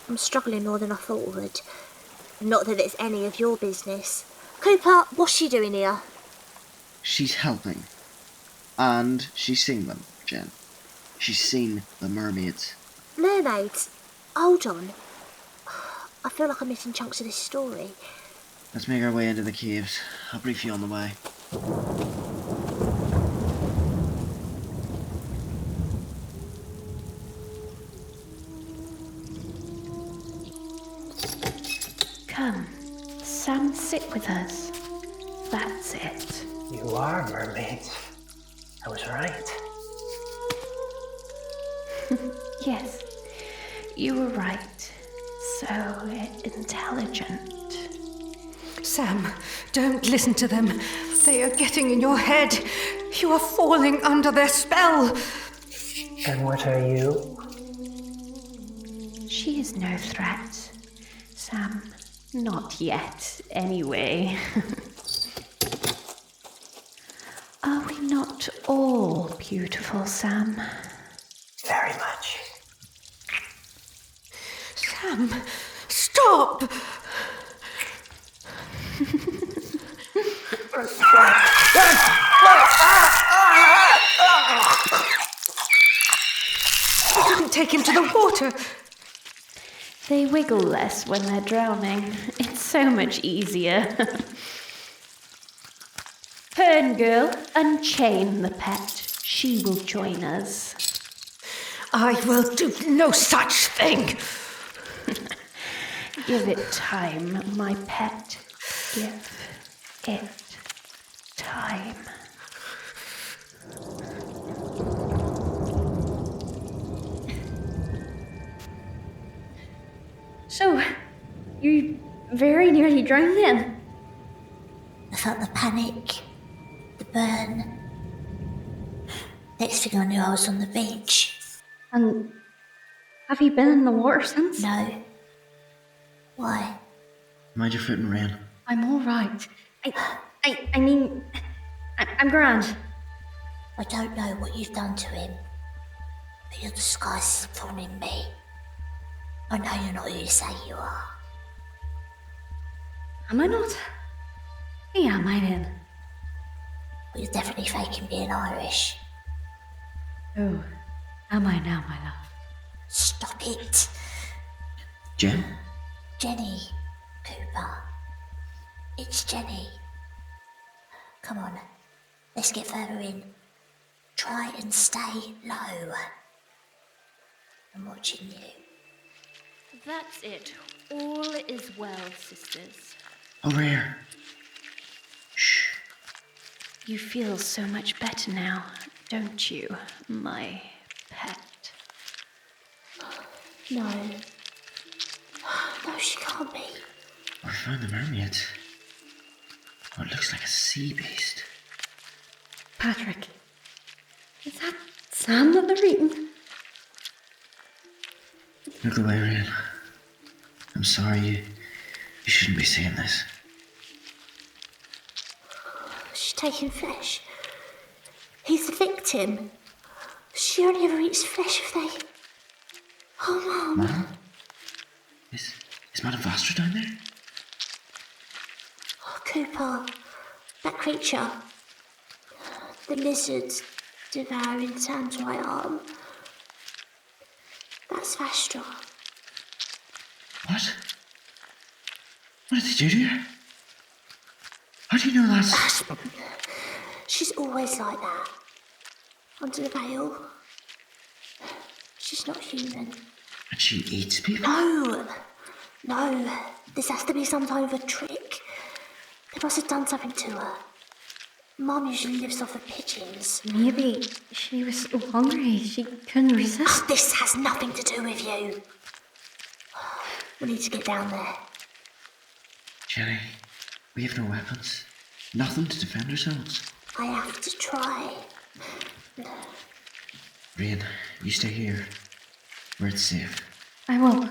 I'm struggling more than I thought I would. Not that it's any of your business. Cooper, what's she doing here? She's helping. And she's seen them, Jen. She's seen the mermaids. Mermaids? Hold on. I feel like I'm missing chunks of this story. Let's make our way into the caves. I'll brief you on the way. Come, Sam, sit with us. That's it. You are mermaids. I was right. Yes, you were right. So intelligent. Sam, don't listen to them. They are getting in your head. You are falling under their spell. And what are you? She is no threat, Sam. Not yet, anyway. Are we not all beautiful, Sam? Very much. Sam, stop! You didn't take him to the water. They wiggle less when they're drowning. It's so much easier. Fern girl, unchain the pet. She will join us. I will do no such thing. Give it time, my pet. Give it time. So, you very nearly drowned then? I felt the panic, the burn. Next thing I knew, I was on the beach. And have you been in the water since? No. Why? Mind your foot and rain. I'm alright. I mean, I'm grand. I don't know what you've done to him, but your disguise is fawning me. I know you're not who you say you are. Am I not? Who am I then? But you're definitely faking being Irish. Oh, am I now, my love? Stop it. Jen? Jenny, Cooper. It's Jenny. Come on, let's get further in. Try and stay low. I'm watching you. That's it. All is well, sisters. Over here. Shh. You feel so much better now, don't you, my pet? No. No, she can't be. We found the mermaids. Oh, it looks like a sea beast. Patrick, is that Sam that they're eating? Look away, Ryan. I'm sorry, you shouldn't be saying this. She's taking flesh. He's the victim. She only ever eats flesh if they... Oh, Mum. Mom? Is Madame Vastra down there? Oh, Cooper. That creature. The lizards devouring Sam's right arm. That's Vastra. What? What did they do to her? How do you know that's... She's always like that. Under the veil. She's not human. And she eats people? No. This has to be some kind of a trick. They must have done something to her. Mum usually lives off of pigeons. Maybe she was so hungry she couldn't resist. This has nothing to do with you. We need to get down there. Jenny, we have no weapons. Nothing to defend ourselves. I have to try. Rain, you stay here. Where it's safe. I will.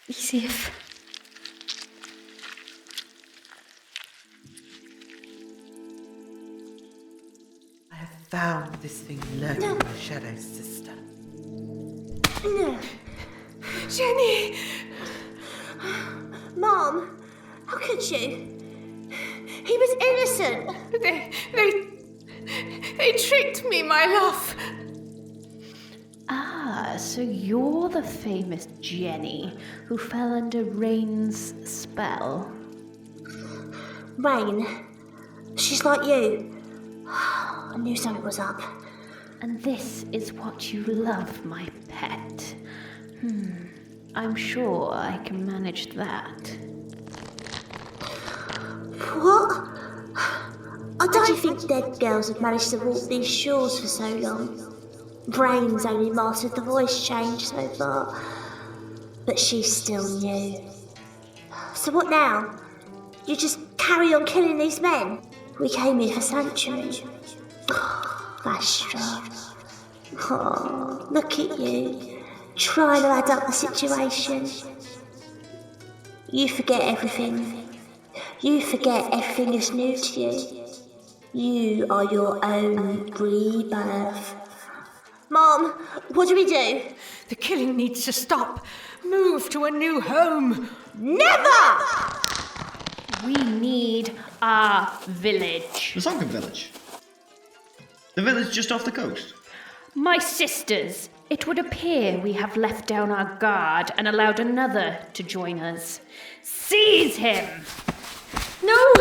Be safe. I have found this thing lurking in the shadows, sister. Jenny! Mom, how could you? He was innocent. They tricked me, my love. Ah, so you're the famous Jenny who fell under Rain's spell. Rain. She's like you. I knew something was up. And this is what you love, my pet. I'm sure I can manage that. What? I don't think dead girls have managed to walk these shores for so long. Rain's only mastered the voice change so far. But she's still new. So what now? You just carry on killing these men? We came here for sanctuary. Vastra. Oh, look at you. Trying to add up the situation. You forget everything. You forget everything is new to you. You are your own rebirth. Mom, what do we do? The killing needs to stop. Move to a new home. Never! We need our village. The sunken village. The village just off the coast. My sisters, it would appear we have left down our guard and allowed another to join us. Seize him! No!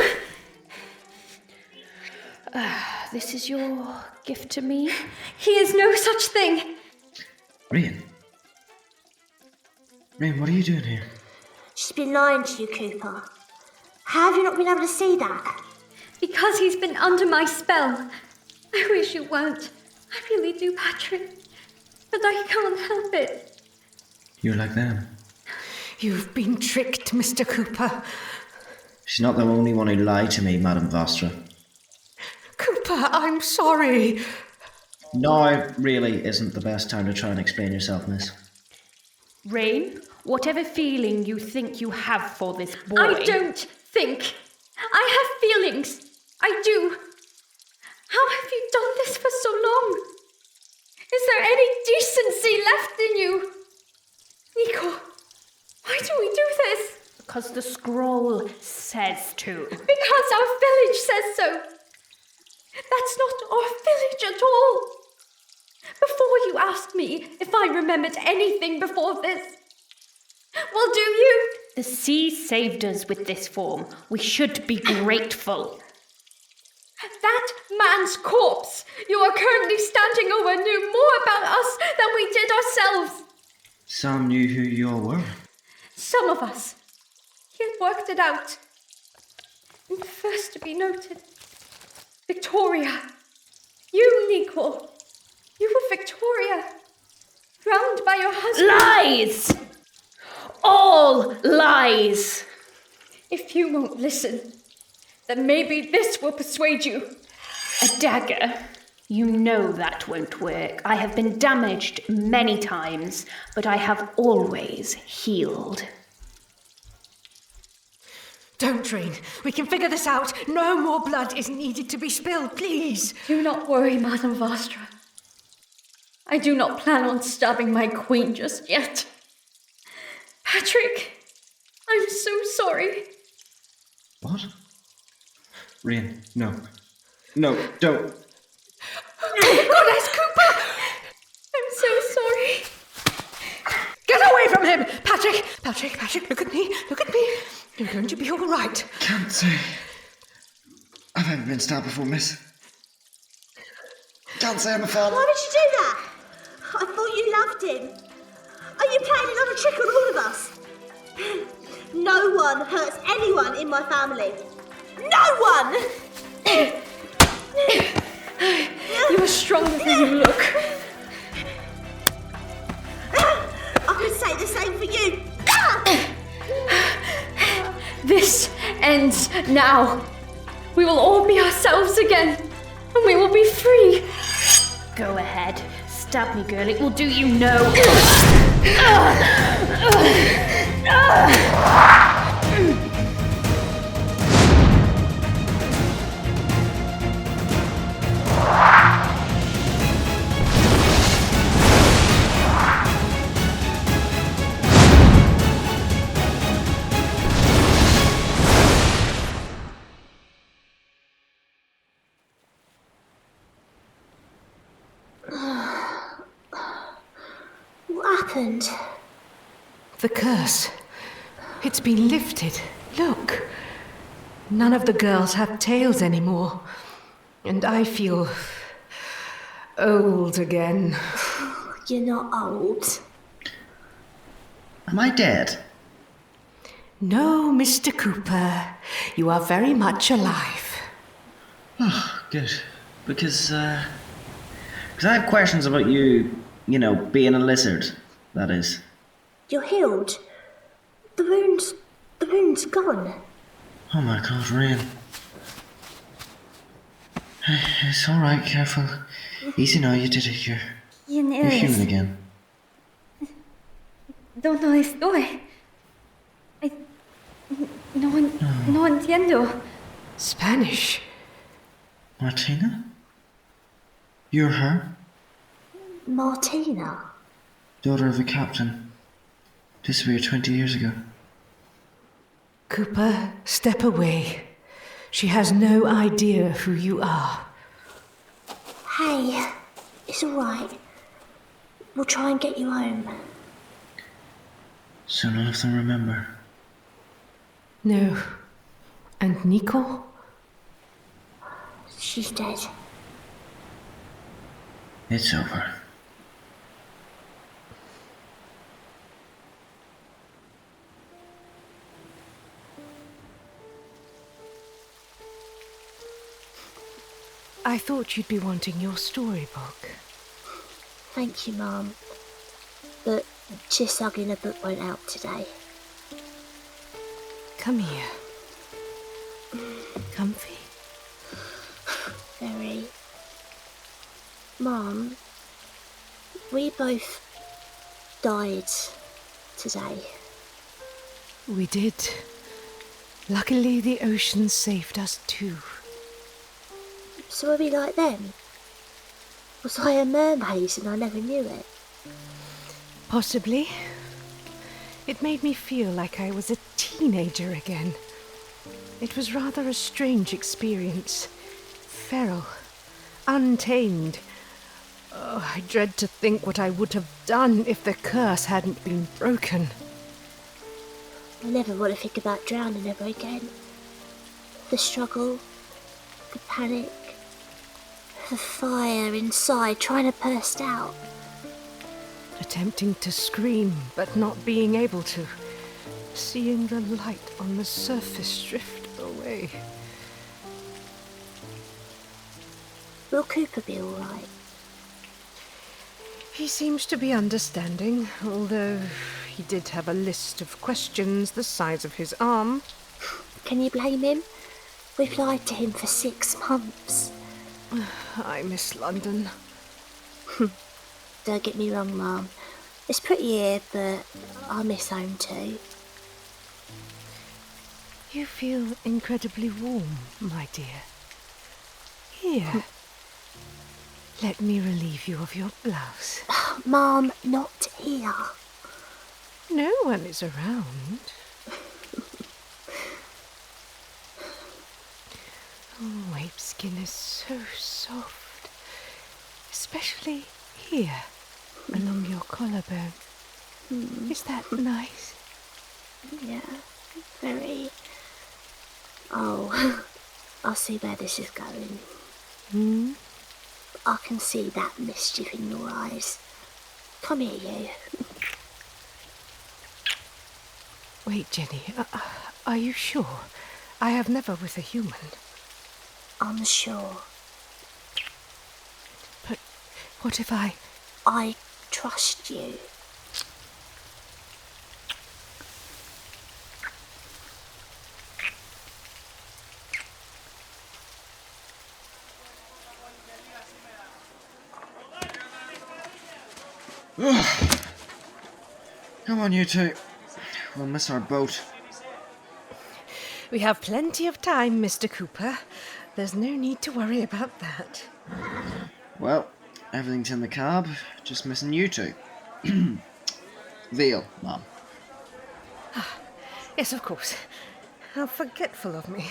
This is your gift to me? He is no such thing. Rán, what are you doing here? She's been lying to you, Cooper. How have you not been able to see that? Because he's been under my spell. I wish you weren't. I really do, Patrick. But I can't help it. You're like them. You've been tricked, Mr. Cooper. She's not the only one who lied to me, Madame Vastra. Cooper, I'm sorry. Now really isn't the best time to try and explain yourself, miss. Rain, whatever feeling you think you have for this boy... I don't think. I have feelings. I do. How have you done this for so long? Is there any decency left in you? Nicor, why do we do this? Because the scroll says to. Because our village says so. That's not our village at all. Before you ask me if I remembered anything before this, well, do you? The sea saved us with this form. We should be grateful. That man's corpse you are currently standing over knew more about us than we did ourselves. Some knew who you all were. Some of us. He had worked it out. And first to be noted, Victoria. You, Nicor. You were Victoria. Drowned by your husband. Lies! All lies! If you won't listen, then maybe this will persuade you. A dagger? You know that won't work. I have been damaged many times, but I have always healed. Don't, Rain. We can figure this out. No more blood is needed to be spilled, please. Do not worry, Madame Vastra. I do not plan on stabbing my queen just yet. Patrick, I'm so sorry. What? Rán, no. No, don't. Oh, goodness, Cooper! I'm so sorry. Get away from him! Patrick, look at me. You're going to be all right. Can't say. I've never been stabbed before, miss. Can't say I'm a fan. Why did you do that? I thought you loved him. Are you playing another trick on all of us? No one hurts anyone in my family. No one! You are stronger than you look. I could say the same for you. This ends now. We will all be ourselves again, and we will be free. Go ahead. Stab me, girl. It will do you no. happened? The curse. It's been lifted. Look. None of the girls have tails anymore. And I feel old again. You're not old. Am I dead? No, Mr. Cooper. You are very much alive. Oh, good. Because I have questions about you, being a lizard, that is. You're healed. The wound's gone. Oh my god, Ryan. It's alright, careful. Easy now, you did it. You're human again. Don't know la story. No entiendo. Spanish. Martina? You're her? Martina? Daughter of a captain. Disappeared 20 years ago. Cooper, step away. She has no idea who you are. Hey, it's alright. We'll try and get you home. So none of them remember. No. And Nicor? She's dead. It's over. I thought you'd be wanting your storybook. Thank you, Mum. But Chisug in a book went out today. Come here. Comfy? Very. Mum, we both died today. We did. Luckily, the ocean saved us too. So are we like them? Was I a mermaid and I never knew it? Possibly. It made me feel like I was a teenager again. It was rather a strange experience. Feral. Untamed. Oh, I dread to think what I would have done if the curse hadn't been broken. I never want to think about drowning ever again. The struggle, the panic, the fire inside trying to burst out. Attempting to scream, but not being able to. Seeing the light on the surface drift away. Will Cooper be alright? He seems to be understanding, although he did have a list of questions the size of his arm. Can you blame him? We've lied to him for 6 months. I miss London. Don't get me wrong, Mum. It's pretty here, but I miss home too. You feel incredibly warm, my dear. Here. Let me relieve you of your blouse. Mum, not here. No one is around. Oh, ape skin is so soft. Especially here, along your collarbone. Is that nice? Yeah, very. Oh, I'll see where this is going. I can see that mischief in your eyes. Come here, you. Wait, Jenny, are you sure? I have never with a human. I'm sure. But what if I trust you. Come on, you two. We'll miss our boat. We have plenty of time, Mr. Cooper. There's no need to worry about that. Well, everything's in the cab, just missing you two. Veal, Mum. Yes, of course. How forgetful of me.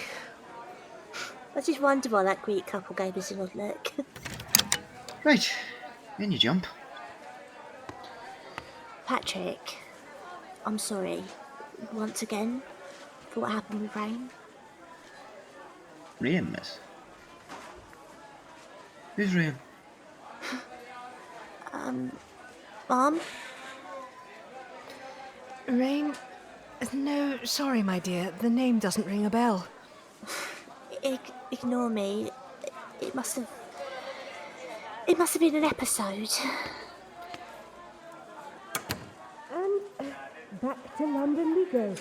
I just wonder why that Greek couple gave us an odd look. Right, in you jump. Patrick, I'm sorry, once again, for what happened with Rain. Rain, miss? Who's Rain? Mom? Rain? No, sorry, my dear. The name doesn't ring a bell. Ignore me. It must have been an episode. And back to London we go.